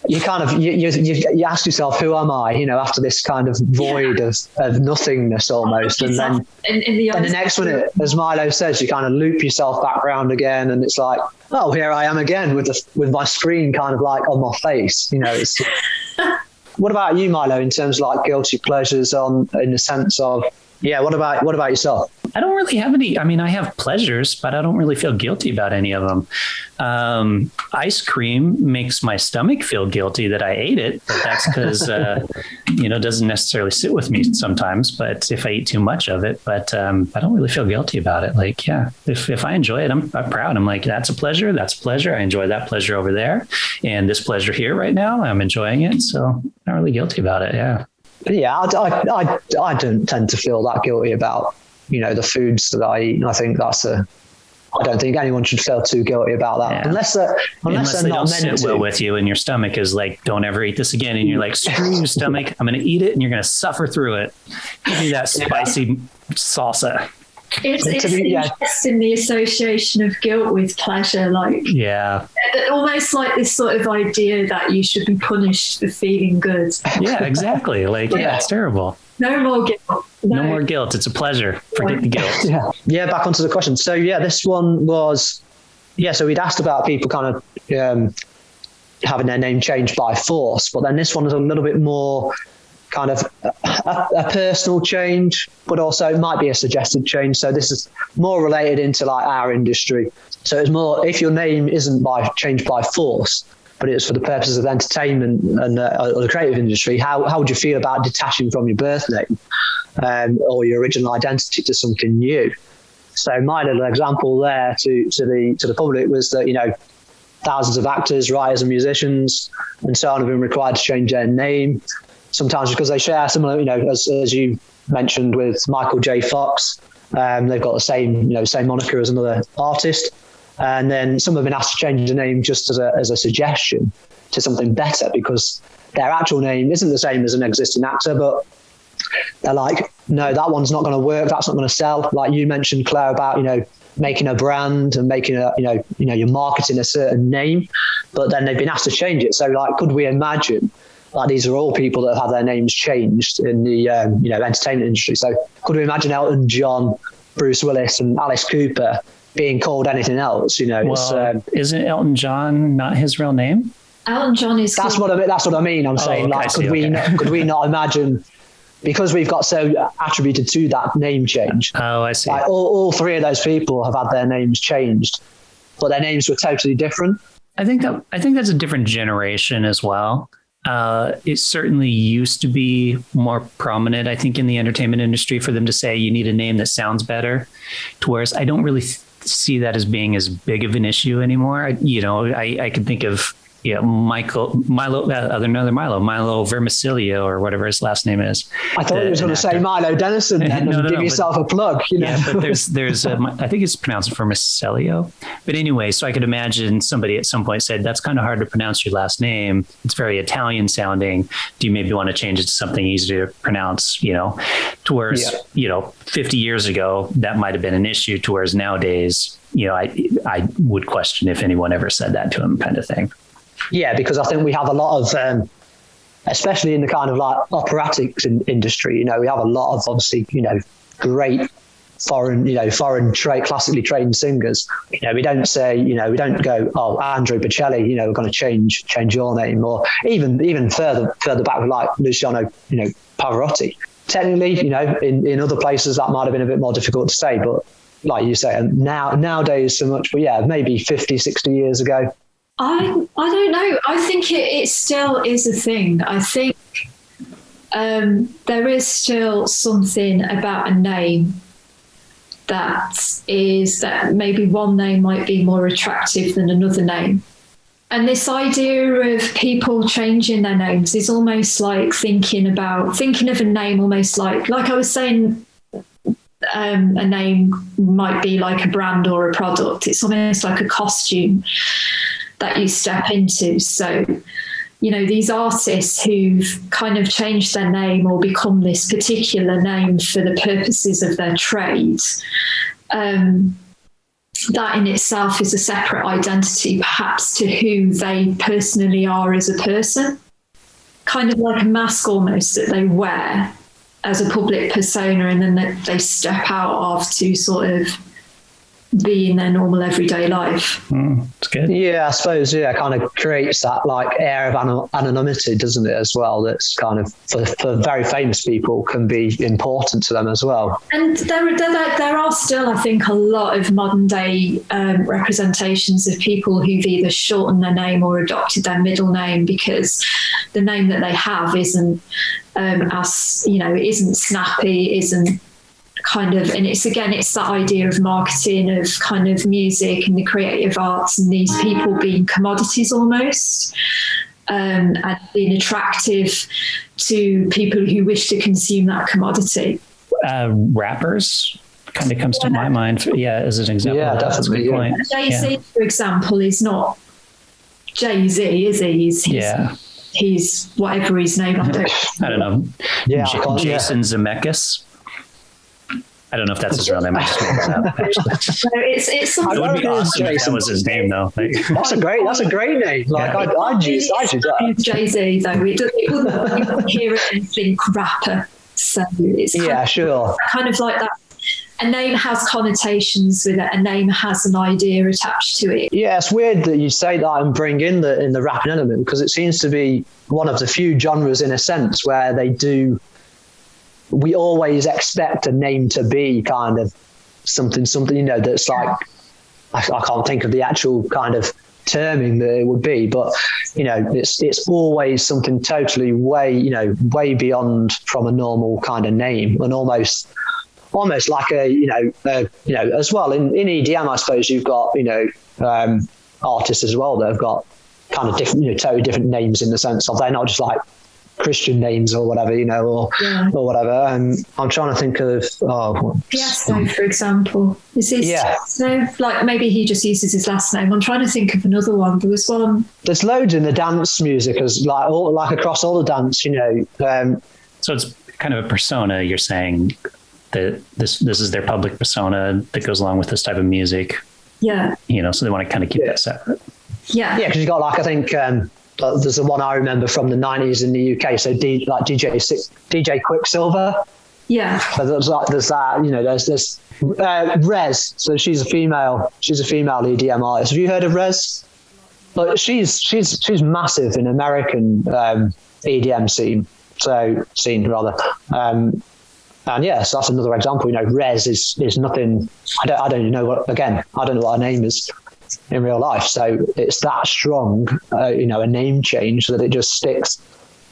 you kind of, you ask yourself, who am I, after this kind of void of nothingness almost. And then the next minute, as Milo says, you kind of loop yourself back around again. And it's like, oh, here I am again with my screen kind of like on my face. It's, what about you, Milo, in terms of like guilty pleasures in the sense of, what about yourself? I don't really have any. I mean, I have pleasures, but I don't really feel guilty about any of them. Ice cream makes my stomach feel guilty that I ate it, but that's because, doesn't necessarily sit with me sometimes, but if I eat too much of it, but I don't really feel guilty about it. Like, if I enjoy it, I'm proud. I'm like, that's a pleasure. That's a pleasure. I enjoy that pleasure over there. And this pleasure here right now, I'm enjoying it. So I'm not really guilty about it. Yeah. Yeah, I don't tend to feel that guilty about, the foods that I eat. And I think I don't think anyone should feel too guilty about that. Yeah. Unless they're they not don't meant sit to. well with you and your stomach is like, don't ever eat this again. And you're like, screw your stomach. I'm going to eat it and you're going to suffer through it. Give me that spicy salsa. It's interesting, the association of guilt with pleasure, almost like this sort of idea that you should be punished for feeling good. Yeah, exactly. It's terrible. No more guilt. No more guilt. It's a pleasure. Forget the guilt. Yeah. Back onto the question. So this one was, so we'd asked about people kind of having their name changed by force, but then this one is a little bit more kind of a personal change, but also it might be a suggested change. So this is more related into like our industry. So it's more, if your name isn't changed by force, but it's for the purposes of entertainment and or the creative industry, how would you feel about detaching from your birth name or your original identity to something new? So my little example there to the public was that, thousands of actors, writers and musicians and so on have been required to change their name. Sometimes because they share similar, as you mentioned with Michael J. Fox, they've got the same moniker as another artist. And then some have been asked to change the name just as a suggestion to something better because their actual name isn't the same as an existing actor, but they're like, no, that one's not going to work. That's not going to sell. Like you mentioned, Claire, about, you know, making a brand and making a, you're marketing a certain name, but then they've been asked to change it. So like, could we imagine, like, these are all people that have had their names changed in the, entertainment industry. So could we imagine Elton John, Bruce Willis and Alice Cooper being called anything else? You know, well, isn't Elton John not his real name? Elton John is. That's what I mean. I'm saying, okay, could we not imagine, because we've got so attributed to that name change? Oh, I see. Like all three of those people have had their names changed, but their names were totally different. I think that's a different generation as well. It certainly used to be more prominent, I think, in the entertainment industry for them to say you need a name that sounds better, to whereas I don't really see that as being as big of an issue anymore. I can think of Milo Vermicilio or whatever his last name is. I thought he was going to say Milo Denison then and give yourself a plug. Yeah, but there's I think it's pronounced Vermicilio. But anyway, so I could imagine somebody at some point said, that's kind of hard to pronounce your last name. It's very Italian sounding. Do you maybe want to change it to something easier to pronounce, to whereas, 50 years ago, that might have been an issue, to whereas nowadays, I would question if anyone ever said that to him, kind of thing. Yeah, because I think we have a lot of, especially in the kind of like operatics industry, we have a lot of obviously, great foreign classically trained singers. We don't say, we don't go, oh, Andrew Bocelli, we're going to change your name, or even further back with like Luciano, Pavarotti. Technically, in other places that might have been a bit more difficult to say, but like you say, nowadays so much, but yeah, maybe 50, 60 years ago. I don't know. I think it still is a thing. I think there is still something about a name that maybe one name might be more attractive than another name. And this idea of people changing their names is almost like thinking of a name almost like I was saying, a name might be like a brand or a product. It's almost like a costume that you step into. So, these artists who've kind of changed their name or become this particular name for the purposes of their trade, that in itself is a separate identity, perhaps, to who they personally are as a person. Kind of like a mask almost that they wear as a public persona, and then they step out of to sort of be in their normal everyday life. It's good. Yeah, I suppose, kind of creates that like air of anonymity, doesn't it, as well? That's kind of, for very famous people, can be important to them as well. And there are still, I think, a lot of modern day representations of people who've either shortened their name or adopted their middle name because the name that they have isn't isn't snappy, isn't kind of, and it's that idea of marketing, of kind of music and the creative arts, and these people being commodities almost, and being attractive to people who wish to consume that commodity. Rappers kind of comes to my mind, as an example. Yeah, that's a good point. Jay-Z, for example, is not Jay-Z, is he? He's whatever his name. I don't know. Yeah, Jason Zemeckis. I don't know if that's his real name. I just made that up. Actually, it's something. It would be awesome if that was his name, though. That's a great name. Like I'd use that. Jay-Z though. It wouldn't hear it and think rapper. So it's sure. Kind of like that. A name has connotations with it. A name has an idea attached to it. Yeah, it's weird that you say that and bring in the rapping element, because it seems to be one of the few genres, in a sense, where they do. We always expect a name to be kind of something, that's like, I can't think of the actual kind of terming that it would be, but, it's always something totally way beyond from a normal kind of name, and almost like as well in EDM, I suppose you've got, artists as well that have got kind of different, totally different names, in the sense of they're not just like Christian names or whatever, or whatever. And I'm trying to think of Tiesto, for example. Is he like maybe he just uses his last name? I'm trying to think of another one. There was one. There's loads in the dance music, as like across all the dance, So it's kind of a persona, you're saying that this is their public persona that goes along with this type of music. Yeah. So they want to kind of keep that separate. Yeah. Yeah, because you got I think there's the one I remember from the 90s in the UK. So DJ Quicksilver. Yeah. So there's that. There's Rez. So she's a female EDM artist. Have you heard of Rez? But she's massive in American EDM scene. And yeah, so that's another example. Rez is nothing. I don't even know what. Again, I don't know what her name is in real life. So it's that strong, a name change that it just sticks.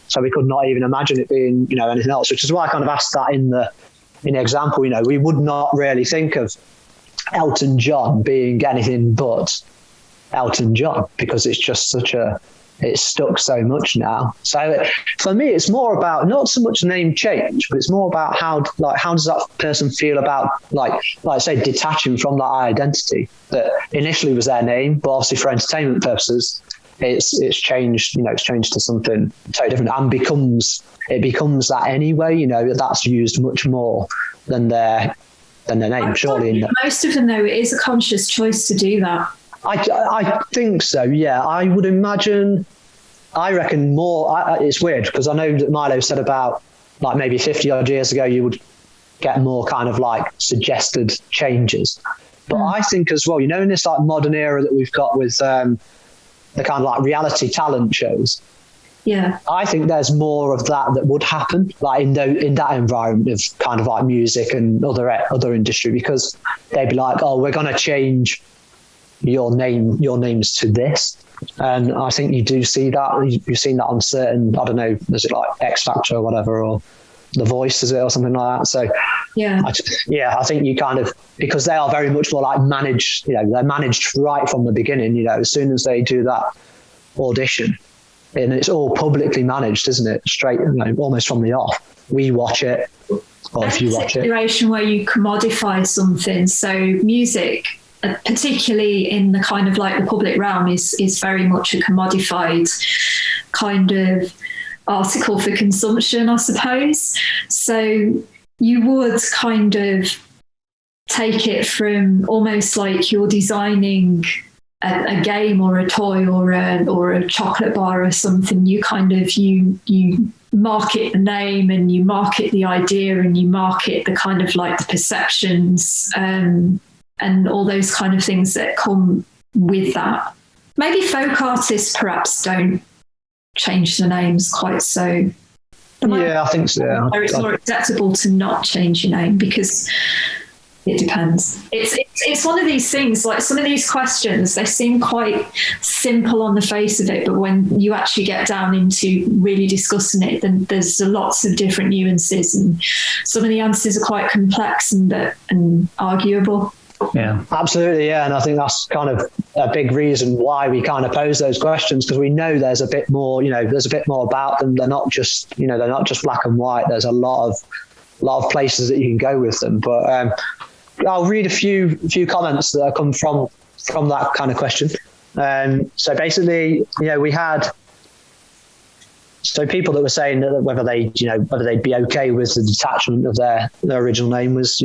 So we could not even imagine it being, anything else. Which is why I kind of asked that in the example. We would not really think of Elton John being anything but Elton John, because it's just it's stuck so much now. So for me, it's more about not so much name change, but it's more about how does that person feel about like say detaching from that identity that initially was their name, but obviously for entertainment purposes, it's changed. It's changed to something totally different and becomes that anyway. That's used much more than their name. Surely, most of them though, it is a conscious choice to do that. I think so, yeah. I would imagine, I reckon more, it's weird because I know that Milo said about maybe 50 odd years ago, you would get more kind of suggested changes. But I think as well, in this modern era that we've got with the kind of reality talent shows, yeah, I think there's more of that would happen in that environment of kind of music and other industry, because they'd be like, oh, we're going to change your names to this. And I think you do see that. You've seen that on certain, I don't know, is it X Factor or whatever, or The Voice, is it, or something like that? So yeah, I think you kind of, because they are very much more managed, they're managed right from the beginning, as soon as they do that audition, and it's all publicly managed, isn't it? Straight, almost from the off. We watch it, or if you watch it. Situation where you commodify something. So music, particularly in the kind of the public realm, is very much a commodified kind of article for consumption, I suppose. So you would kind of take it from almost like you're designing a game or a toy or a chocolate bar or something. You kind of you market the name, and you market the idea, and you market the kind of the perceptions and all those kind of things that come with that. Maybe folk artists perhaps don't change the names quite so. Yeah, I think so. Yeah. It's more acceptable to not change your name, because it depends. It's one of these things, some of these questions, they seem quite simple on the face of it, but when you actually get down into really discussing it, then there's lots of different nuances, and some of the answers are quite complex and arguable. Yeah, absolutely. Yeah. And I think that's kind of a big reason why we kind of pose those questions, because we know there's a bit more, there's a bit more about them. They're not just, they're not just black and white. There's a lot of places that you can go with them. But I'll read a few comments that come from that kind of question. So basically, we had people that were saying that whether they'd be okay with the detachment of their original name was,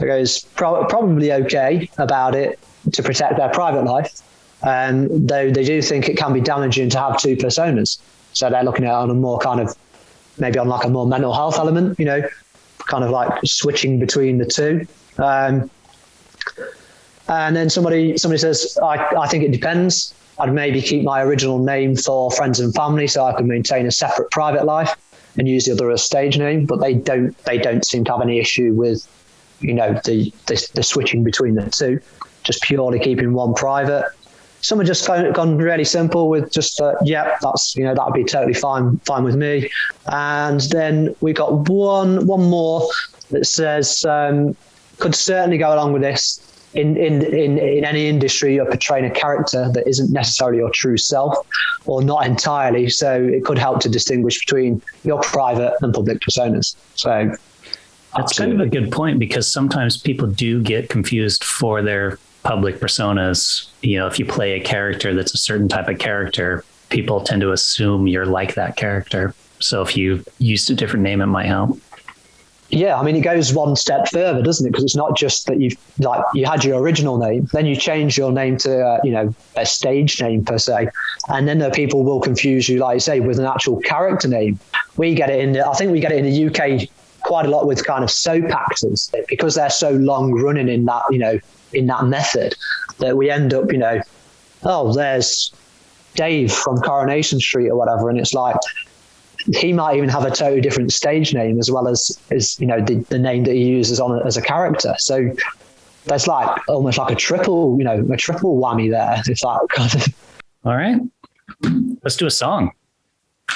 it goes probably okay about it to protect their private life, though they do think it can be damaging to have two personas. So they're looking at it on a more kind of, maybe on a more mental health element, kind of switching between the two. And then somebody says, I think it depends. I'd maybe keep my original name for friends and family so I can maintain a separate private life and use the other as stage name, but they don't seem to have any issue with the switching between the two, just purely keeping one private. Some have just gone really simple with just that's that would be totally fine with me. And then we got one more that says could certainly go along with this. In any industry, you're portraying a character that isn't necessarily your true self, or not entirely. So it could help to distinguish between your private and public personas. So that's kind of a good point, because sometimes people do get confused for their public personas. If you play a character that's a certain type of character, people tend to assume you're like that character. So if you used a different name, it might help. Yeah, I mean, it goes one step further, doesn't it? Because it's not just that you had your original name, then you change your name to, a stage name per se. And then the people will confuse you, like you say, with an actual character name. I think we get it in the UK quite a lot with kind of soap actors, because they're so long running in that method, that we end up, there's Dave from Coronation Street or whatever. And it's like, he might even have a totally different stage name as well as the name that he uses as a character. So there's like almost like a triple whammy there. It's like kind of. All right, let's do a song.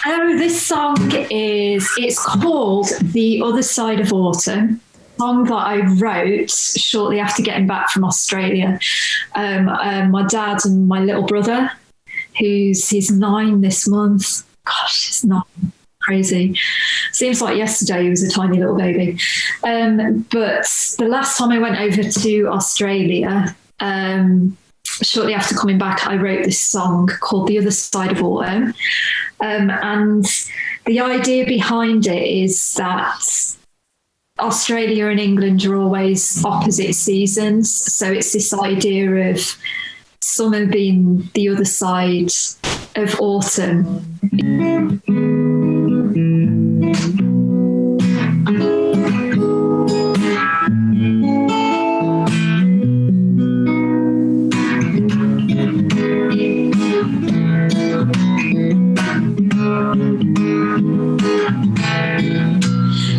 Oh, this song it's called The Other Side of Autumn. Song that I wrote shortly after getting back from Australia. My dad and my little brother, he's 9 this month. Gosh, it's not crazy. Seems like yesterday he was a tiny little baby. But the last time I went over to Australia, shortly after coming back, I wrote this song called The Other Side of Autumn. And the idea behind it is that Australia and England are always opposite seasons. So it's this idea of summer being the other side of autumn.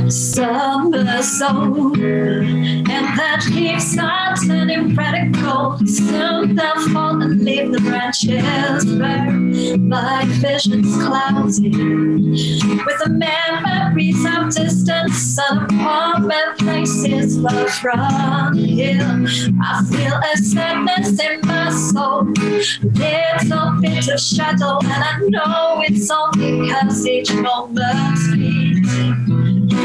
Summer's over, and that leaves are turning red and gold. Soon they'll fall and leave the branches bare. My vision's cloudy with the memories of distance and apartment places far from here. I feel a sadness in my soul, little bit of shadow, and I know it's all because each moment's fleeting.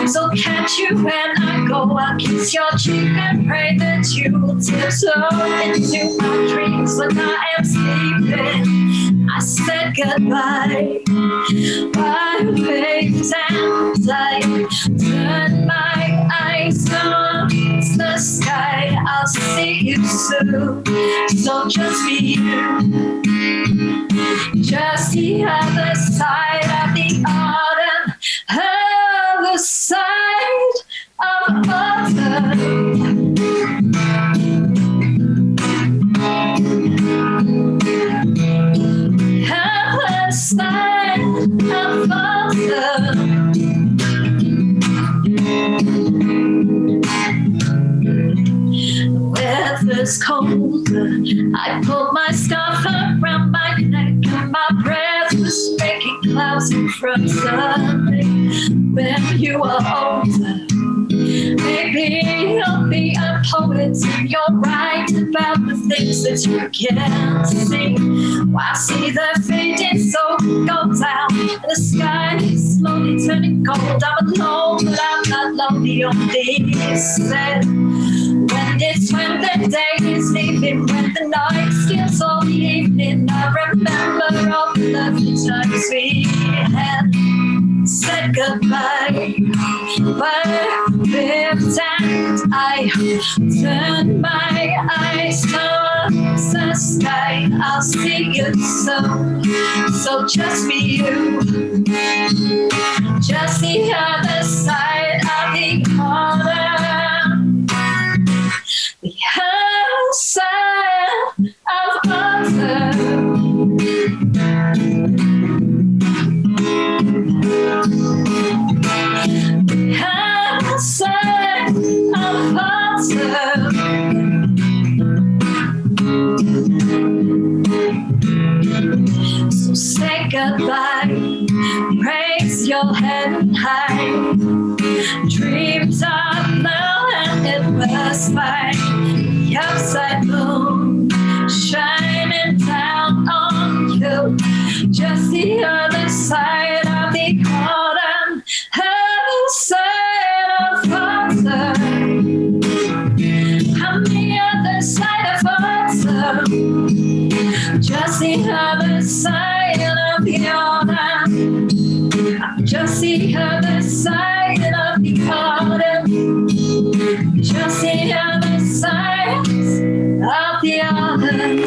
So catch you when I go, I'll kiss your cheek and pray that you will tiptoe into my dreams when I am sleeping. I said goodbye, I waved and I turned my eyes towards the sky. I'll see you soon, so just be you. Just the other side of the autumn, other side of autumn. Other side of autumn. Weather's cold, I pulled my scarf around my neck and my breath was making clouds in front of me. When you are older, maybe you'll be a poet and you're right about the things that you can't see. While I see the fading sun go down and the sky is slowly turning gold. I'm alone, but I'm not lonely on this set. When the day is leaving, when the night steals all the evening, I remember all the lovely times we had. Said goodbye, but lived and I turned my eyes towards the sky. I'll see you soon, so just be you. Just the other side of the autumn. The other side of autumn. The other side of autumn. So say goodbye, raise your head high. Dreams are low and it was fine. The upside moon shining down on you. Just the other side of the autumn. Other side of autumn. I'm the other side of autumn. Just the other side of the autumn. I'm just the other side of the autumn. Just the other side of the autumn.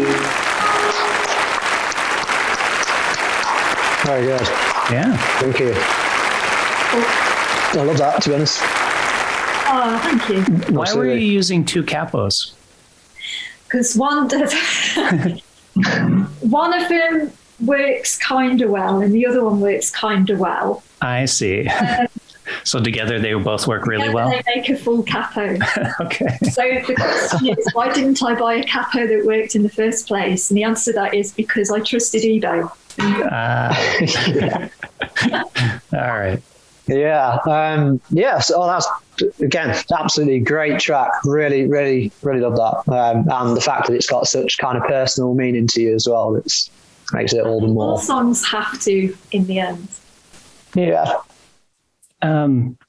Very good. Yeah. Thank you. I love that, to be honest. Oh, thank you. Why were you using two capos? Because one of them works kind of well and the other one works kind of well. I see. So together they both work really well? They make a full capo. Okay. So the question is, why didn't I buy a capo that worked in the first place? And the answer to that is because I trusted eBay. Yeah. All right. Yeah. So that's, again, absolutely great track. Really, really, really love that. And the fact that it's got such kind of personal meaning to you as well, it makes it all the more. All songs have to in the end. Yeah.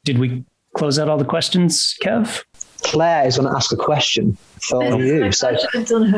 Did we close out all the questions, Kev? Claire is going to ask a question for you. So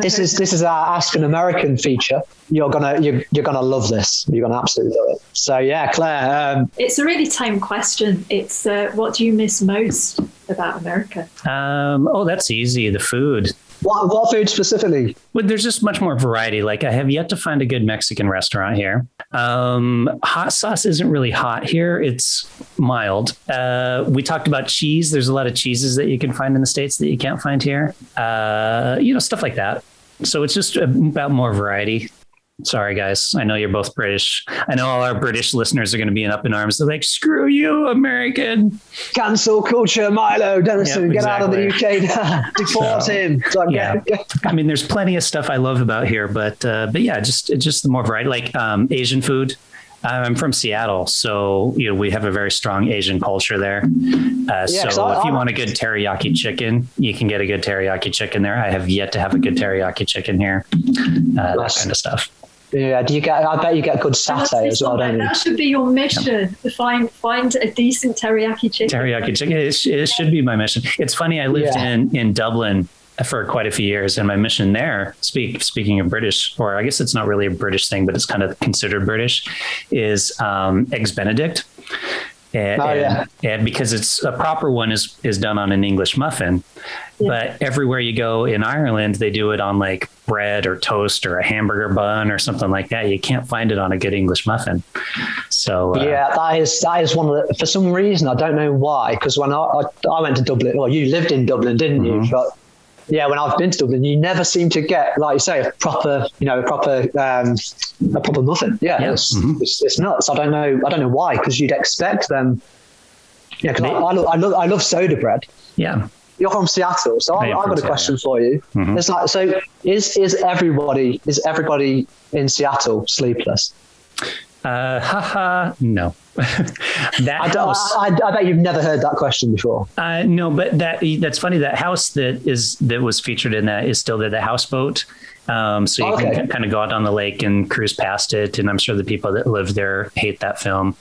this is our Ask an American feature. You're gonna love this. You're gonna absolutely love it. So yeah, Claire. It's a really tame question. It's what do you miss most about America? That's easy. The food. What food specifically? Well, there's just much more variety. Like I have yet to find a good Mexican restaurant here. Hot sauce isn't really hot here. It's mild. We talked about cheese. There's a lot of cheeses that you can find in the States that you can't find here. Stuff like that. So it's just about more variety. Sorry, guys. I know you're both British. I know all our British listeners are going to be up in arms. They're like, screw you, American. Cancel culture, Milo Denison. Get out of the UK. Deport him. I mean, there's plenty of stuff I love about here, but yeah, just the more variety. Like Asian food. I'm from Seattle, so we have a very strong Asian culture there. So if you want a good teriyaki chicken, you can get a good teriyaki chicken there. I have yet to have a good teriyaki chicken here. That kind of stuff. Yeah, I bet you get good satay as well, don't you? That should be your mission, to find a decent teriyaki chicken. Teriyaki chicken, it should be my mission. It's funny, I lived in Dublin for quite a few years, and my mission there, speaking of British, or I guess it's not really a British thing, but it's kind of considered British, is Eggs Benedict. And because it's a proper one is done on an English muffin, but everywhere you go in Ireland, they do it on like bread or toast or a hamburger bun or something like that. You can't find it on a good English muffin. So that is one of the, for some reason, I don't know why, because when I went to Dublin, well, you lived in Dublin, didn't you? But yeah, when I've been to Dublin, you never seem to get, like you say, a proper muffin. Yeah. It's nuts. I don't know why, because you'd expect them. Yeah, because I love soda bread. Yeah. You're from Seattle, so I've got a question for you. It's like, so is everybody in Seattle sleepless? No. I bet you've never heard that question before. No, but that's funny. That house that was featured in that is still there, the houseboat. So you can kind of go out on the lake and cruise past it. And I'm sure the people that live there hate that film.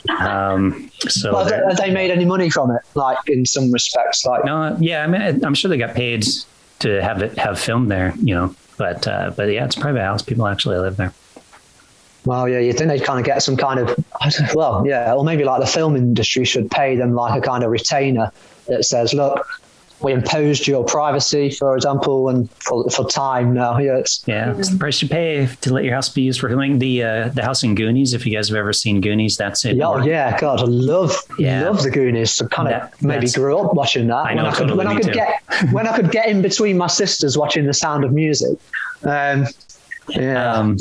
Have they made any money from it? Like in some respects, like no, yeah. I mean, I'm sure they got paid to have filmed there, but yeah, it's a private house. People actually live there. Well, yeah, you think they'd kind of get some kind of, or maybe like the film industry should pay them like a kind of retainer that says, look, we imposed your privacy, for example, and for time now. It's the price you pay to let your house be used for filming. The house in Goonies, if you guys have ever seen Goonies, that's it. Oh yeah, God, I love the Goonies. So kind of maybe grew up watching that. I know, when I could get in between my sisters watching The Sound of Music. But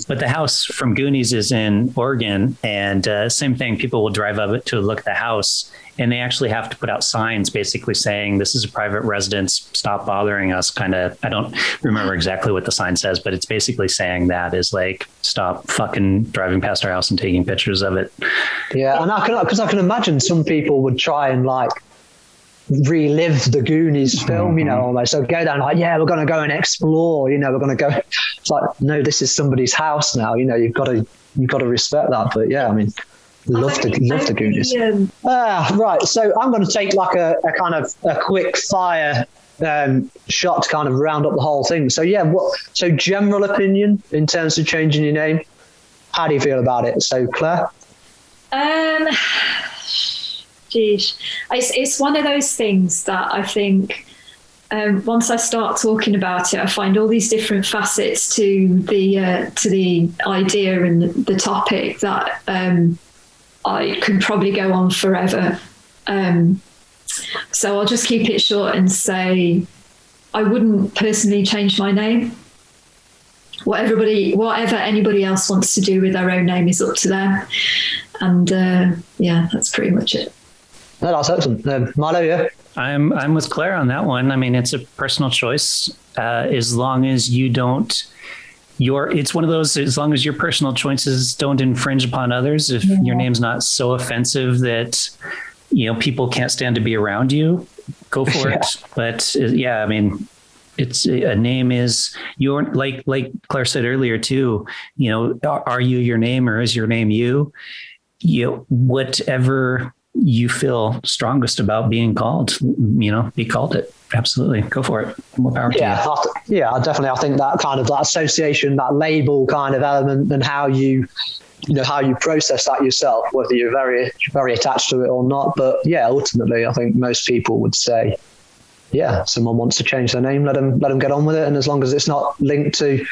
the house from Goonies is in Oregon, and same thing. People will drive up to look at the house, and they actually have to put out signs basically saying this is a private residence, stop bothering us. Kind of, I don't remember exactly what the sign says, but it's basically saying that is like, stop fucking driving past our house and taking pictures of it. Yeah, and I can imagine some people would try and like relive the Goonies film, almost. So go down like, we're going to go and explore, we're going to go. It's like, no, this is somebody's house now. You've got to respect that. But yeah, I mean, love the Goonies. Right. So I'm going to take like a kind of a quick fire shot to kind of round up the whole thing. So so general opinion in terms of changing your name. How do you feel about it? So Claire? Geez, it's one of those things that I think once I start talking about it, I find all these different facets to the idea and the topic that I could probably go on forever. So I'll just keep it short and say I wouldn't personally change my name. Whatever anybody else wants to do with their own name is up to them. And yeah, that's pretty much it. No, that's excellent. Milo, yeah? I'm with Claire on that one. I mean, it's a personal choice. As long as you don't, it's one of those, as long as your personal choices don't infringe upon others, if your name's not so offensive that, people can't stand to be around you, go for it. But I mean, it's a name is your, like Claire said earlier too, are you your name or is your name you? Whatever you feel strongest about being called, be called it. Absolutely. Go for it. More power to you. Definitely. I think that kind of that association, that label kind of element, and how you process that yourself, whether you're very, very attached to it or not. But yeah, ultimately, I think most people would say, someone wants to change their name, let them get on with it. And as long as it's not linked to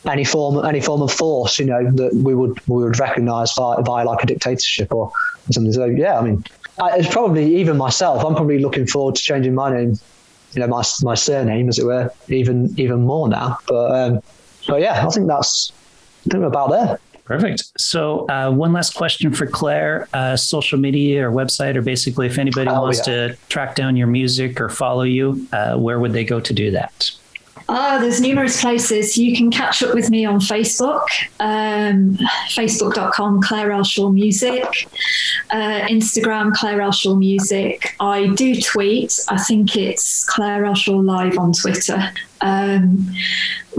any form of force, that we would recognise by like a dictatorship or something. So I mean, it's probably even myself. I'm probably looking forward to changing my name, my surname, as it were, even more now. But yeah, I think we're about there. Perfect. So one last question for Claire, social media or website, or basically if anybody wants to track down your music or follow you, where would they go to do that? There's numerous places. You can catch up with me on Facebook, facebook.com Claire L. Shawl Music, Instagram Claire L. Shawl Music. I do tweet. I think it's Claire L. Shawl Live on Twitter.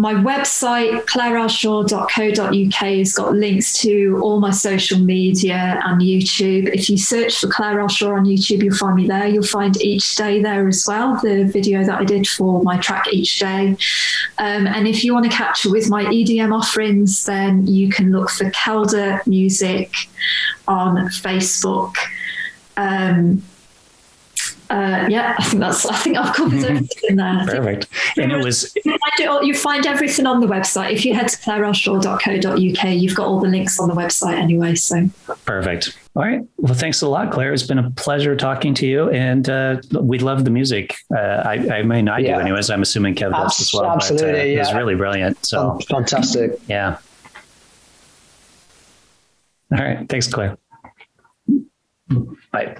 My website, clairelshaw.co.uk, has got links to all my social media and YouTube. If you search for Claire L. Shaw on YouTube, you'll find me there. You'll find Each Day there as well, the video that I did for my track Each Day. And if you want to catch up with my EDM offerings, then you can look for Kelder Music on Facebook. I think I've covered everything there. Perfect. And you find everything on the website. If you head to clairelshaw.co.uk, you've got all the links on the website anyway. So perfect. All right. Well, thanks a lot, Claire. It's been a pleasure talking to you, and we love the music. I do anyways. I'm assuming Kev does as well. Absolutely. But, it was really brilliant. So fantastic. Yeah. All right. Thanks, Claire. Bye.